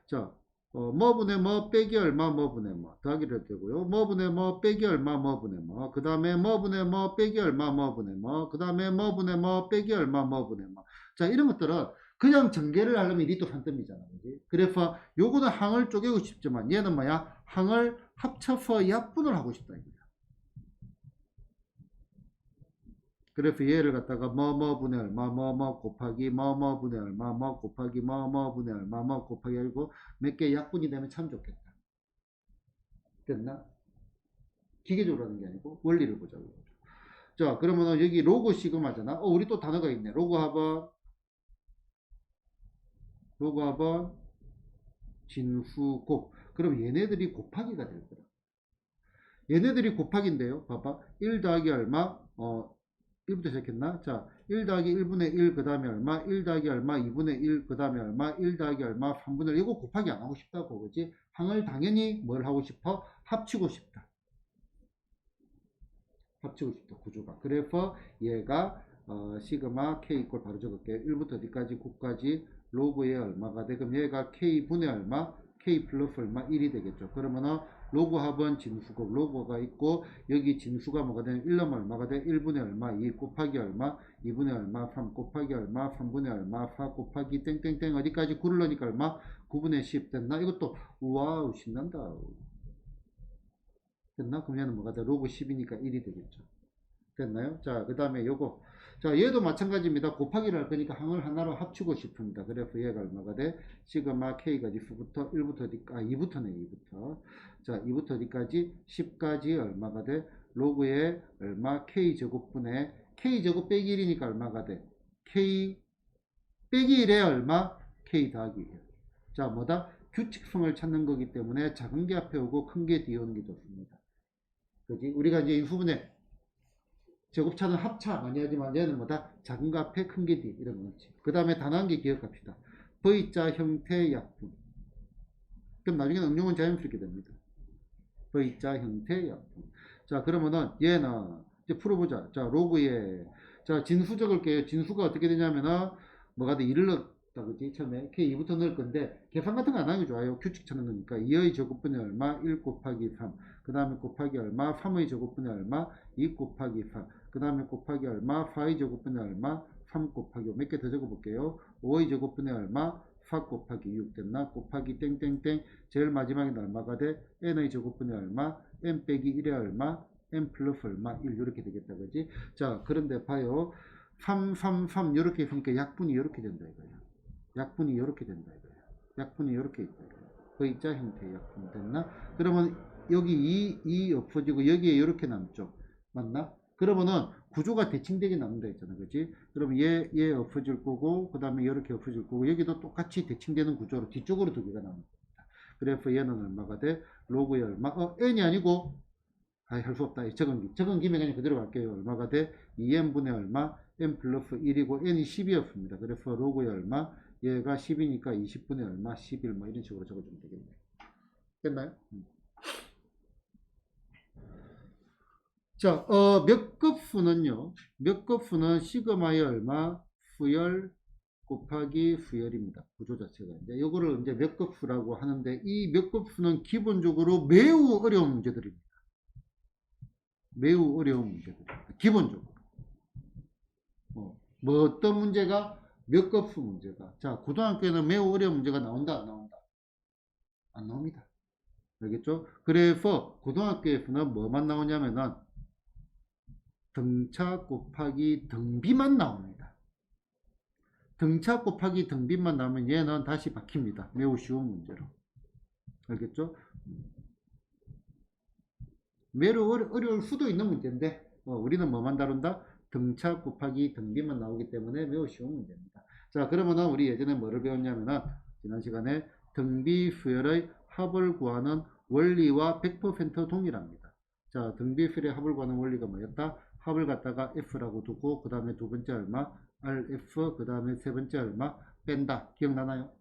자, 뭐 분의 뭐 빼기 얼마 뭐 분의 뭐 더하기를 되고요. 뭐 분의 뭐 빼기 얼마 뭐 분의 뭐 그 다음에 뭐 분의 뭐 빼기 얼마 뭐 분의 뭐 그 다음에 뭐 분의 뭐 빼기 얼마 뭐 분의 뭐. 자, 이런 것들은 그냥 전개를 하려면 리도 산뜸이잖아. 그지? 그래서 요거는 항을 쪼개고 싶지만 얘는 뭐야? 항을 합쳐서 약분을 하고 싶다 이거야. 그래서 얘를 갖다가 뭐 분의 얼마 뭐 곱하기 뭐 분의 얼마 뭐 곱하기 뭐 분의 얼마 뭐 곱하기 하고 몇 개 약분이 되면 참 좋겠다. 됐나? 기계적으로 하는 게 아니고 원리를 보자고. 자, 그러면은 여기 로그 시그마잖아. 우리 또 단어가 있네. 로그 합은 로그 합은 진수곱. 그럼 얘네들이 곱하기가 될 거야. 얘네들이 곱하기인데요. 봐봐. 1 더하기 얼마? 1부터 시작했나? 자, 1 더하기 1분의 1, 그 다음에 얼마? 1 더하기 얼마? 2분의 1, 그 다음에 얼마? 1 더하기 얼마? 3분의 1. 이거 곱하기 안 하고 싶다고, 그지? 항을 당연히 뭘 하고 싶어? 합치고 싶다. 합치고 싶다, 구조가. 그래서 얘가 시그마 k 이꼴 바로 적을게요. 1부터 어디까지? 9까지 로그에 얼마가 돼? 그럼 얘가 k분의 얼마? k 플러스 얼마? 1이 되겠죠. 그러면은 로그 합은 진수곱, 로그가 있고 여기 진수가 뭐가 되는 1놈 얼마가 돼? 1분의 얼마? 2 곱하기 얼마? 2분의 얼마? 3 곱하기 얼마? 3분의 얼마? 4 곱하기 땡땡땡 어디까지? 9를 넣으니까 얼마? 9분의 10 됐나? 이것도 우와우 신난다. 됐나? 그럼 얘는 뭐가 돼? 로그 10이니까 1이 되겠죠. 됐나요? 자, 그 다음에 요거. 자, 얘도 마찬가지입니다. 곱하기를 할 거니까 항을 하나로 합치고 싶습니다. 그래서 얘가 얼마가 돼? 시그마 k가 diff부터 1부터 어디, 2부터네, 2부터. 자, 2부터 어디까지? 10까지 얼마가 돼? 로그에 얼마? k제곱분의 k제곱 빼기 1이니까 얼마가 돼? k 빼기 1에 얼마? k 더하기 1. 자, 뭐다? 규칙성을 찾는 거기 때문에 작은 게 앞에 오고 큰 게 뒤에 오는 게 좋습니다. 그지? 우리가 이제 이 부분에 제곱차는 합차 많이 하지만 얘는 뭐다? 작은 거 앞에 큰 게 뒤 이런 거지. 그 다음에 단한 개 기억합시다. V자 형태 약분. 그럼 나중에는 응용은 자연스럽게 됩니다. V자 형태 약분. 자, 그러면은 얘는 이제 풀어보자. 자, 로그에 자 진수 적을게요. 진수가 어떻게 되냐면은 뭐가 돼? 2를 넣었다, 그지? 처음에 K2부터 넣을 건데 계산 같은 거 안 하는 게 좋아요. 규칙 찾는 거니까 2의 제곱분의 얼마? 1 곱하기 3. 그 다음에 곱하기 얼마? 3의 제곱분의 얼마? 2 곱하기 4. 그 다음에 곱하기 얼마? 4의 제곱분의 얼마? 3 곱하기 5. 몇 개 더 적어볼게요. 5의 제곱분의 얼마? 4 곱하기 6 됐나? 곱하기 땡땡땡. 제일 마지막에 얼마가 돼? n의 제곱분의 얼마? n 빼기 1의 얼마? n 플러스 얼마? 1 이렇게 되겠다, 그지? 자, 그런데 봐요. 3, 3, 3 이렇게 있으니까 약분이 이렇게 된다 이거야. 약분이 이렇게 된다 이거야. 약분이 이렇게 있다 이거야. V자 형태의 약분 됐나? 그러면 여기 2 없어지고 여기에 이렇게 남죠. 맞나? 그러면은 구조가 대칭되게 남는다 했잖아, 그지? 그럼 얘 없어질 거고, 그 다음에 이렇게 없어질 거고, 여기도 똑같이 대칭되는 구조로 뒤쪽으로 두 개가 나옵니다. 그래서 얘는 얼마가 돼? 로그에 얼마? n이 아니고, 할 수 없다. 적은 김에 그냥 그대로 갈게요. 얼마가 돼? 2n분의 얼마? n 플러스 1이고, n이 10이었습니다. 그래서 로그에 얼마? 얘가 10이니까 20분의 얼마? 11, 뭐 이런 식으로 적어주면 되겠네요. 됐나요? 자, 몇 급수는요. 몇 급수는 시그마의 얼마? 수열 곱하기 수열입니다. 구조 자체가. 이제 요거를 이제 몇 급수라고 하는데 이 몇 급수는 기본적으로 매우 어려운 문제들입니다. 매우 어려운 문제들. 기본적으로. 뭐 어떤 문제가? 몇 급수 문제가. 자, 고등학교에는 매우 어려운 문제가 나온다, 안 나온다? 안 나옵니다. 알겠죠? 그래서 고등학교에서는 뭐만 나오냐면은 등차 곱하기 등비만 나옵니다. 등차 곱하기 등비만 나오면 얘는 다시 바뀝니다. 매우 쉬운 문제로. 알겠죠? 매우 어려울 수도 있는 문제인데 우리는 뭐만 다룬다? 등차 곱하기 등비만 나오기 때문에 매우 쉬운 문제입니다. 자, 그러면은 우리 예전에 뭐를 배웠냐면은 지난 시간에 등비 수열의 합을 구하는 원리와 100% 동일합니다. 자, 등비 수열의 합을 구하는 원리가 뭐였다? 합을 갖다가 F라고 두고 그 다음에 두 번째 얼마? RF 그 다음에 세 번째 얼마? 뺀다. 기억나나요?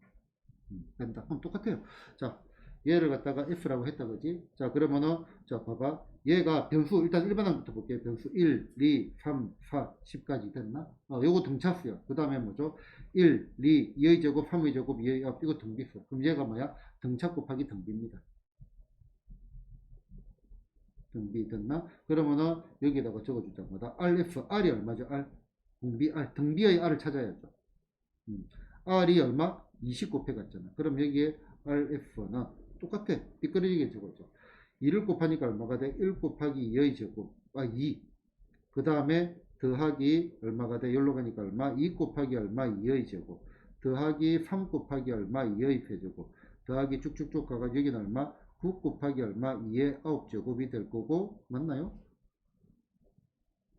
뺀다. 그럼 똑같아요. 자, 얘를 갖다가 F라고 했다 그지? 자, 그러면은 자 봐봐. 얘가 변수 일단 일반항부터 볼게요. 변수 1, 2, 3, 4, 10까지 됐나? 요거 등차수요. 그 다음에 뭐죠? 1, 2, 2의 제곱, 3의 제곱, 2의 이거 등비수. 그럼 얘가 뭐야? 등차 곱하기 등비입니다. 등비 됐나? 그러면은 여기다가 적어주자. 뭐다? RF, R이 얼마죠? R, 등비, R, 등비의 R을 찾아야죠. R이 얼마? 20 곱해갔잖아. 그럼 여기에 RF는 똑같아. 삐끄러지게 적어줘. 2를 곱하니까 얼마가 돼? 1 곱하기 2의 제곱. 2. 그 다음에 더하기 얼마가 돼? 여기로 가니까 얼마? 2 곱하기 얼마? 2의 제곱. 더하기 3 곱하기 얼마? 2의 세제곱. 더하기 쭉쭉쭉 가가지고 여기는 얼마? 9 곱하기 얼마? 2의 9제곱이 될 거고, 맞나요?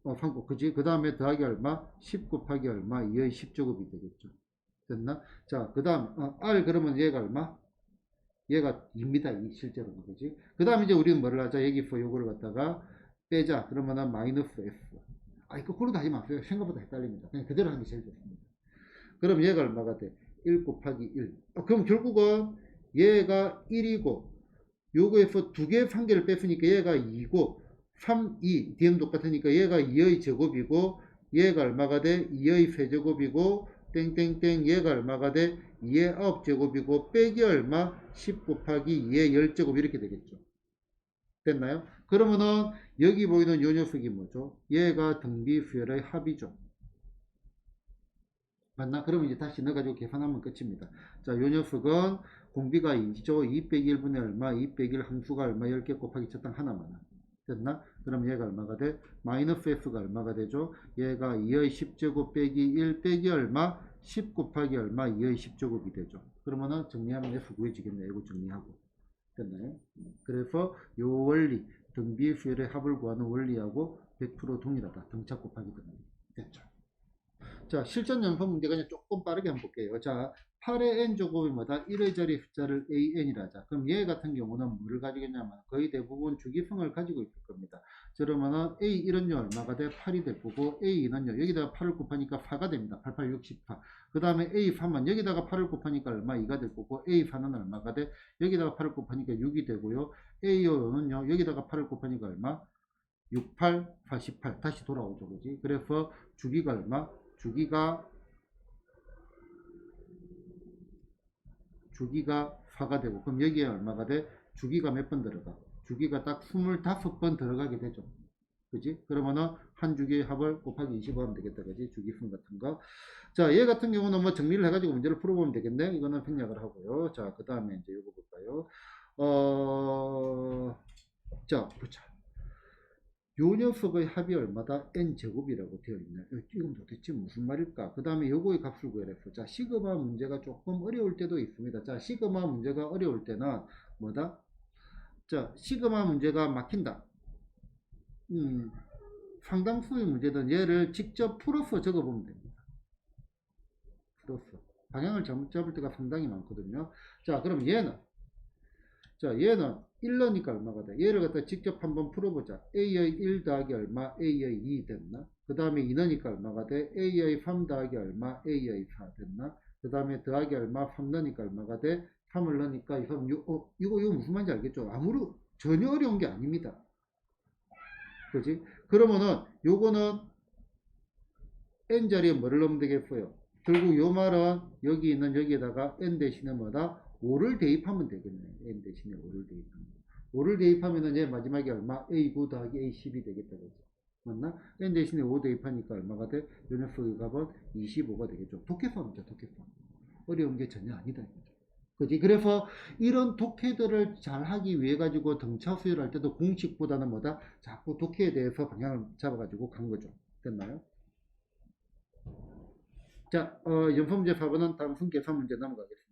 3곱, 그지? 그 다음에 더하기 얼마? 10 곱하기 얼마? 2의 10제곱이 되겠죠. 됐나? 자, 그 다음, R 그러면 얘가 얼마? 얘가 2입니다. 2 실제로는. 그지? 그 다음에 이제 우리는 뭐를 하자? 여기 for 요거를 갖다가 빼자. 그러면은 마이너스 F. 거꾸로도 하지 마세요. 생각보다 헷갈립니다. 그냥 그대로 하는 게 제일 좋습니다. 그럼 얘가 얼마가 돼? 1 곱하기 1. 그럼 결국은 얘가 1이고, 요거에서 두 개 판계를 뺐으니까 얘가 2고, 3, 2. 뒤에는 똑같으니까 얘가 2의 제곱이고, 얘가 얼마가 돼? 2의 세제곱이고, 땡땡땡 얘가 얼마가 돼? 2의 9제곱이고, 빼기 얼마? 10 곱하기 2의 10제곱 이렇게 되겠죠. 됐나요? 그러면은 여기 보이는 요 녀석이 뭐죠? 얘가 등비수열의 합이죠. 맞나? 그러면 이제 다시 넣어가지고 계산하면 끝입니다. 자, 요 녀석은 공비가 2죠. 2 빼기 1분의 얼마? 2 빼기 1 함수가 얼마? 10개 곱하기 첫땅 하나만. 됐나? 그럼 얘가 얼마가 돼? 마이너스 f가 얼마가 되죠? 얘가 2의 10제곱 빼기 1 빼기 얼마? 10 곱하기 얼마? 2의 10제곱이 되죠. 그러면은 정리하면 f 구해지겠네요. 이거 정리하고. 됐나요? 그래서 요 원리, 등비수열의 합을 구하는 원리하고 100% 동일하다. 등차 곱하기 등비. 됐죠. 자, 실전 연습 문제 그냥 조금 빠르게 한번 볼게요. 자, 8의 n제곱이 뭐다? 1의 자리 숫자를 an이라 하자. 그럼 얘 같은 경우는 뭐를 가지겠냐면 거의 대부분 주기성을 가지고 있을 겁니다. 그러면은 a1은요 얼마가 돼? 8이 될 거고 a2는요 여기다가 8을 곱하니까 4가 됩니다. 88, 64. 그 다음에 a3은 여기다가 8을 곱하니까 얼마? 2가 될 거고 a4는 얼마가 돼? 여기다가 8을 곱하니까 6이 되고요. a5는요 여기다가 8을 곱하니까 얼마? 68, 48. 다시 돌아오죠. 그지? 그래서 주기가 얼마? 주기가 4가 되고, 그럼 여기에 얼마가 돼? 주기가 몇 번 들어가? 주기가 딱 25번 들어가게 되죠. 그지? 그러면은 한 주기의 합을 곱하기 25 하면 되겠다. 그지? 주기수 같은 거. 자, 얘 같은 경우는 뭐 정리를 해가지고 문제를 풀어보면 되겠네. 이거는 생략을 하고요. 자, 그 다음에 이제 이거 볼까요? 자, 보자. 요 녀석의 합이 얼마다? n제곱이라고 되어 있네. 이건 도대체 무슨 말일까? 그 다음에 요거의 값을 구해냈어. 자, 시그마 문제가 조금 어려울 때도 있습니다. 자, 시그마 문제가 어려울 때는 뭐다? 자, 시그마 문제가 막힌다. 상당수의 문제든 얘를 직접 풀어서 적어보면 됩니다. 풀어서. 방향을 잘못 잡을 때가 상당히 많거든요. 자, 그럼 얘는 1러니까 얼마가 돼? 얘를 갖다 직접 한번 풀어보자. a의 1 더하기 얼마? a의 2 됐나? 그 다음에 2넣으니까 얼마가 돼? a의 3 더하기 얼마? a의 4 됐나? 그 다음에 더하기 얼마? 3 넣으니까 얼마가 돼? 3을 넣으니까 이거 무슨 말인지 알겠죠? 전혀 어려운 게 아닙니다. 그지? 그러면은 요거는 n자리에 뭐를 넣으면 되겠어요? 결국 요 말은 여기 있는 여기에다가 n 대신에 뭐다? 5를 대입하면 되겠네. n 대신에 5를 대입하면. 5를 대입하면은 얘 마지막에 얼마? a9 더하기 a10이 되겠다. 그죠? 맞나? n 대신에 5 대입하니까 얼마가 돼? 요 녀석의 값은 25가 되겠죠. 독해수합니다. 독해수합. 어려운 게 전혀 아니다. 그지? 그래서 이런 독해들을 잘 하기 위해 가지고 등차 수열할 때도 공식보다는 뭐다? 자꾸 독해에 대해서 방향을 잡아가지고 간 거죠. 됐나요? 자, 연속 문제 4번은 단순 계산 문제 넘어가겠습니다.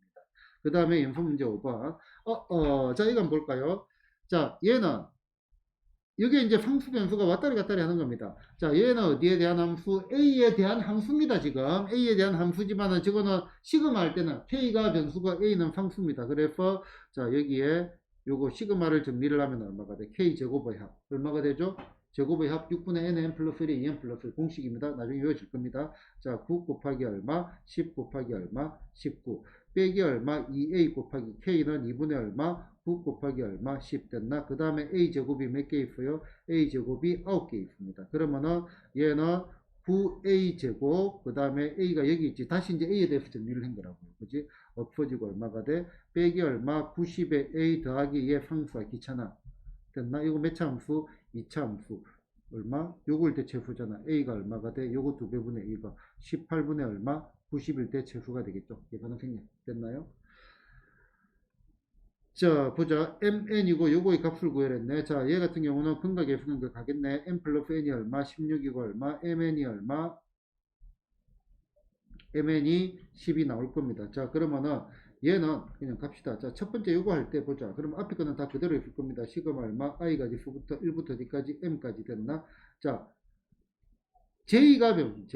그 다음에 연속 문제 5번. 자, 이건 볼까요? 자, 얘는, 여기에 이제 상수 변수가 왔다리 갔다리 하는 겁니다. 자, 얘는 어디에 대한 함수? A에 대한 함수입니다, 지금. A에 대한 함수지만은, 저거는 시그마 할 때는 K가 변수고 A는 상수입니다. 그래서, 자, 여기에 요거 시그마를 정리를 하면 얼마가 돼? K제곱의 합. 얼마가 되죠? 제곱의 합 6분의 nn 플러스 1이 2n 플러스 1 공식입니다. 나중에 외워질 겁니다. 자, 9 곱하기 얼마? 10 곱하기 얼마? 19. 빼기 얼마? 2a 곱하기 k는 2분의 얼마? 9 곱하기 얼마? 10 됐나? 그 다음에 a제곱이 몇 개 있어요? a제곱이 9개 있습니다. 그러면은 얘는 9a제곱, 그 다음에 a가 여기 있지. 다시 이제 a에 대해서 정리를 한 거라고요. 그지? 엎어지고 얼마가 돼? 빼기 얼마? 90에 a 더하기 얘 상수가 귀찮아. 됐나? 이거 몇 차 함수? 2차 함수. 얼마? 요걸 대체수잖아. a가 얼마가 돼? 요거 2배분의 a가 18분의 얼마? 90일 대체수가 되겠죠. 계산은 생략. 됐나요? 자, 보자. mn이고 요거의 값을 구해냈네. 자, 얘 같은 경우는 근각 예수근각 가겠네. m 플러스 n이 얼마? 16이고 얼마? mn이 얼마? mn이 10이 나올 겁니다. 자, 그러면은 얘는 그냥 갑시다. 자, 첫 번째 요거 할 때 보자. 그럼 앞에 거는 다 그대로 있을 겁니다. 시그마 얼마? i가 지수부터 1부터 d까지 m까지 됐나? 자, j가 변수.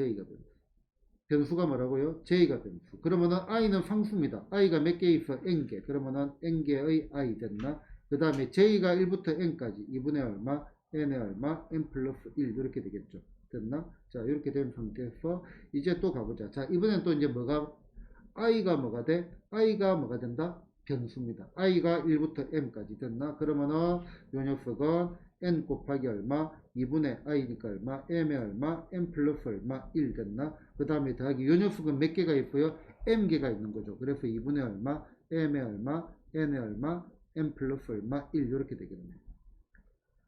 변수가 뭐라고요? j가 변수. 그러면은 i는 상수입니다. i가 몇 개 있어? n개. 그러면은 n개의 i 됐나? 그 다음에 j가 1부터 n까지 2분의 얼마, n의 얼마, n 플러스 1 이렇게 되겠죠. 됐나? 자, 이렇게 된 상태에서 이제 또 가보자. 자, 이번엔 또 이제 뭐가 i가 뭐가 돼? i가 뭐가 된다? 변수입니다. i가 1부터 m까지 됐나? 그러면은 요 녀석은 n 곱하기 얼마? 2분의 i니까 얼마? m의 얼마? m 플러스 얼마? 1 됐나? 그 다음에 더하기 요 녀석은 몇 개가 있고요? m개가 있는 거죠. 그래서 2분의 얼마? m의 얼마? n의 얼마? m 플러스 얼마? 1 이렇게 되겠네.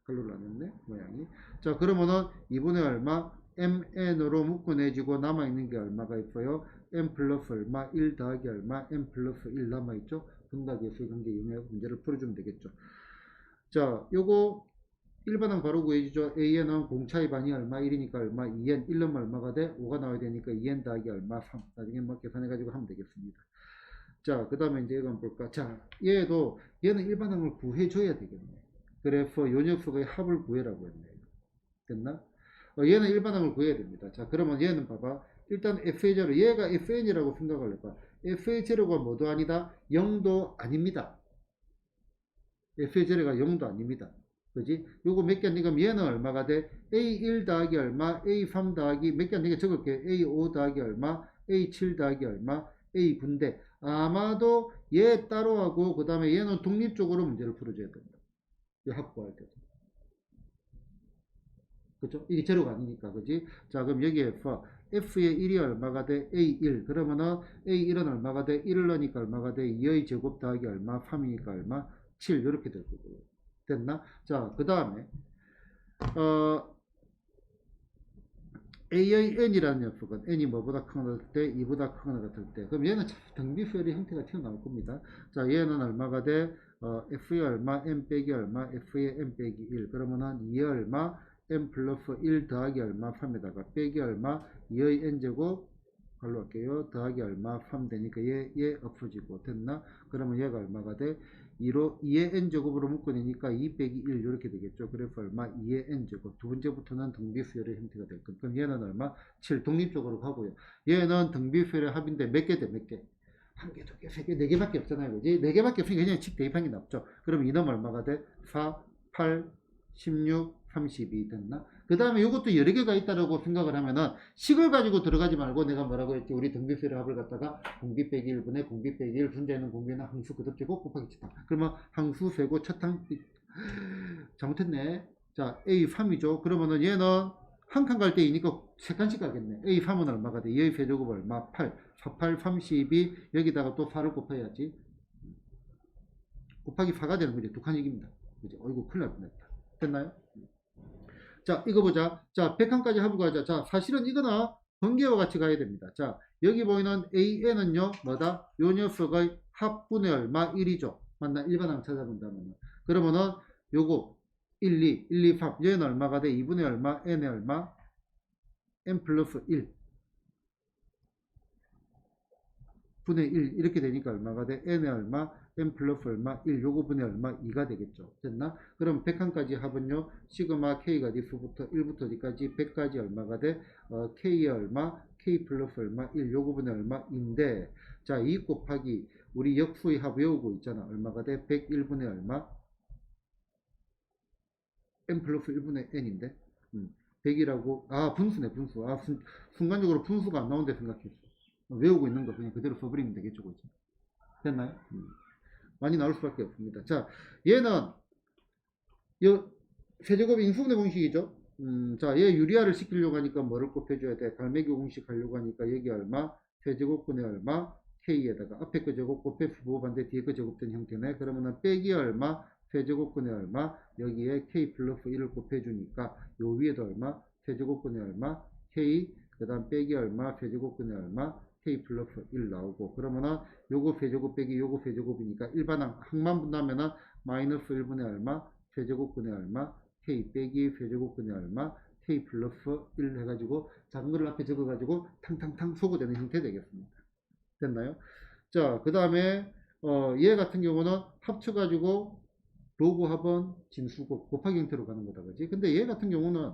칼로 나눴네 모양이. 자, 그러면은 2분의 얼마? mn으로 묶어내지고 남아있는 게 얼마가 있어요? m 플러스 얼마? 1 더하기 얼마? m 플러스 1 남아있죠? 분각에서의 관계 이용해 문제를 풀어주면 되겠죠. 자, 요거 일반항 바로 구해주죠. AN은 공차의 반이 얼마? 1이니까 얼마? 2N. 1은 얼마가 돼? 5가 나와야 되니까 2N 더하기 얼마? 3. 나중에 뭐 계산해가지고 하면 되겠습니다. 자, 그 다음에 이제 이거 한번 볼까? 자, 얘는 일반항을 구해줘야 되겠네. 그래서 요 녀석의 합을 구해라고 했네. 됐나? 얘는 일반항을 구해야 됩니다. 자, 그러면 얘는 봐봐. 일단 f의 제로, 얘가 fn이라고 생각을 해봐. f의 제로가 뭐도 아니다? 0도 아닙니다. f의 제로가 0도 아닙니다. 그지? 요거 몇 개 안 되면 얘는 얼마가 돼? a1 더하기 얼마? a3 더하기 몇 개 안 되게 적을게. a5 더하기 얼마? a7 더하기 얼마? a9인데 아마도 얘 따로 하고 그 다음에 얘는 독립적으로 문제를 풀어줘야 된다. 이 확보할 때도. 그죠? 이게 제로가 아니니까, 그지? 자, 그럼 여기에서 f의 1이 얼마가 돼? a1. 그러면은 a1은 얼마가 돼? 1을 넣으니까 얼마가 돼? 2의 제곱 더하기 얼마? 3이니까 얼마? 7. 이렇게 될 거고요. 됐나? 자, 그 다음에 a의 n이라는 녀석은 n이 뭐보다 크거나 같을 때 2보다 크거나 같을 때 그럼 얘는 등비수열의 형태가 튀어나올 겁니다. 자, 얘는 얼마가 돼? f의 얼마? n 빼기 얼마? f의 n 빼기 1. 그러면은 2의 얼마? n 플러스 1 더하기 얼마? 3에다가 빼기 얼마? 2의 n제곱 갈로 할게요. 더하기 얼마? 3 되니까 얘 없어지고 됐나? 그러면 얘가 얼마가 돼? 2의 n제곱으로 묶어내니까 2 빼기 1 이렇게 되겠죠. 그래서 얼마? 2의 n제곱. 두 번째부터는 등비수열의 형태가 될 겁니다. 그럼 얘는 얼마? 7 독립적으로 가고요. 얘는 등비수열의 합인데 몇 개 돼? 몇 개? 한 개, 두 개, 세 개, 네 개밖에 없잖아요. 그지? 네 개밖에 없으니까 그냥 칙 대입한 게 낫죠. 그럼 이놈 얼마가 돼? 4, 8, 16, 32 됐나? 그 다음에 이것도 여러 개가 있다라고 생각을 하면은 식을 가지고 들어가지 말고 내가 뭐라고 했지? 우리 등비수열의 합을 갖다가 공비 빼기 1분의 공비 빼기 1 분자에는 공비는 항수 그듭제곱 곱하기 치타. 그러면 항수 세고 첫항 잘못했네. 자, A3이죠. 그러면은 얘는 한 칸 갈 때 2니까 세 칸씩 가겠네. A3은 얼마가 돼? 2의 세제곱 얼마? 8. 4, 8, 32 여기다가 또 4를 곱해야지. 곱하기 4가 되는 거지. 두 칸씩입니다. 그지? 어이구 큰일 날 뻔했다. 됐나요? 자, 이거 보자. 자, 100칸까지 합을 가자. 자, 사실은 이거나 번개와 같이 가야 됩니다. 자, 여기 보이는 AN은요, 뭐다? 요 녀석의 합분의 얼마? 1이죠. 맞나? 일반항 찾아본다면. 그러면은, 요거, 1, 2, 1, 2, 3. 얘는 얼마가 돼? 2분의 얼마? N의 얼마? N 플러스 1. 분의 1 이렇게 되니까 얼마가 돼? n의 얼마? n 플러스 얼마? 1 요거 분의 얼마? 2가 되겠죠. 됐나? 그럼 100칸까지 합은요. 시그마 k가 디수부터 1부터 어디까지 100까지 얼마가 돼? k의 얼마? k 플러스 얼마? 1 요거 분의 얼마? 인데 자, 2 곱하기 우리 역수의 합 외우고 있잖아. 얼마가 돼? 101분의 얼마? n 플러스 1분의 n인데 100이라고 분수네 분수. 순간적으로 분수가 안 나온다 생각했어. 외우고 있는 거 그냥 그대로 써버리면 되겠죠. 그죠? 됐나요? 많이 나올 수밖에 없습니다. 자, 얘는 세제곱 인수분해 공식이죠. 자, 얘 유리화를 시키려고 하니까 뭐를 곱해줘야 돼? 갈매기 공식 하려고 하니까 여기 얼마? 세제곱분의 얼마? k에다가 앞에 거 제곱 곱해서 부호반대 뒤에 거 제곱된 형태네. 그러면은 빼기 얼마? 세제곱분의 얼마? 여기에 k 플러스 1을 곱해주니까 요 위에도 얼마? 세제곱분의 얼마? k 그 다음 빼기 얼마? 세제곱분의 얼마? k 플러스 1 나오고 그러면은 요거 세제곱 빼기 요거 세제곱이니까 일반항 항만 분하면은 마이너스 1분의 얼마? 세제곱분의 얼마? k 빼기 세제곱분의 얼마? k 플러스 1 해가지고 작은 거를 앞에 적어가지고 탕탕탕 소거되는 형태 되겠습니다. 됐나요? 자, 그 다음에 얘 같은 경우는 합쳐가지고 로그 합은 진수고 곱하기 형태로 가는 거다 그지? 근데 얘 같은 경우는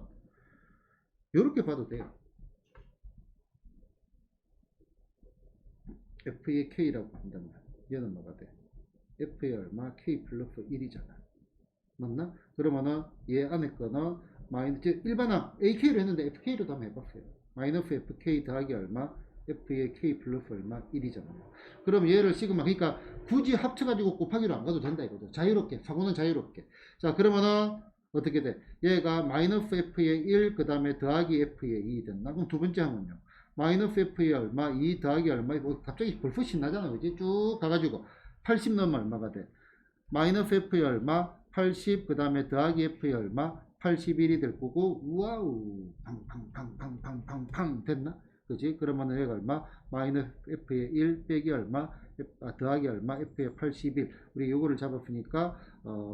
이렇게 봐도 돼요. F의 K라고 한다면 얘는 뭐가 돼? F의 얼마? K 플러스 1이잖아. 맞나? 그러면은 얘 안에 거는 마이너스 일반항 AK로 했는데 FK로도 한번 해봤어요. 마이너스 FK 더하기 얼마? F의 K 플러스 얼마? 1이잖아요. 그럼 얘를 시그마 그러니까 굳이 합쳐가지고 곱하기로 안 가도 된다 이거죠. 자유롭게 사고는 자유롭게. 자 그러면은 어떻게 돼? 얘가 마이너스 F의 1 그 다음에 더하기 F의 2 됐나? 그럼 두 번째 하면요. 마이너스 F의 얼마? 2 더하기 얼마? 뭐 갑자기 벌써 신나잖아 그지? 쭉 가가지고 80 넣으면 얼마가 돼? 마이너스 F의 얼마? 80, 그 다음에 더하기 F의 얼마? 81이 될 거고, 우와우, 팡팡팡팡팡팡팡 됐나? 그지? 그러면 여기가 얼마? 마이너스 F의 1 빼기 얼마? 더하기 얼마? F의 81. 우리 요거를 잡았으니까,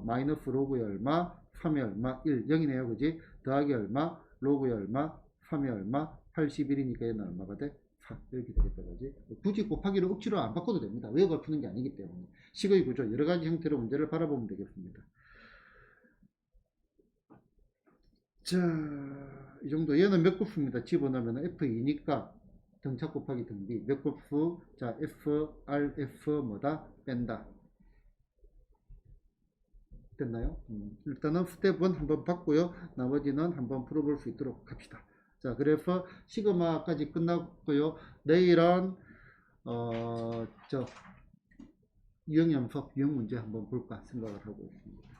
마이너스 로그의 얼마? 3의 얼마? 1. 0이네요. 그지? 더하기 얼마? 로그의 얼마? 3의 얼마? 81이니까 얘는 얼마가 돼? 4. 이렇게 되겠다. 그지? 굳이 곱하기를 억지로 안 바꿔도 됩니다. 외워가 푸는 게 아니기 때문에. 식의 구조, 여러 가지 형태로 문제를 바라보면 되겠습니다. 자, 이 정도. 얘는 몇 곱수입니다. 집어넣으면 F2니까 등차 곱하기 등비. 몇 곱수? 자, F, R, F 뭐다? 뺀다. 됐나요? 일단은 스텝 1 한번 봤고요. 나머지는 한번 풀어볼 수 있도록 합시다. 자, 그래서 시그마까지 끝났고요. 내일은 유형 연습, 유형 문제 한번 볼까 생각을 하고 있습니다.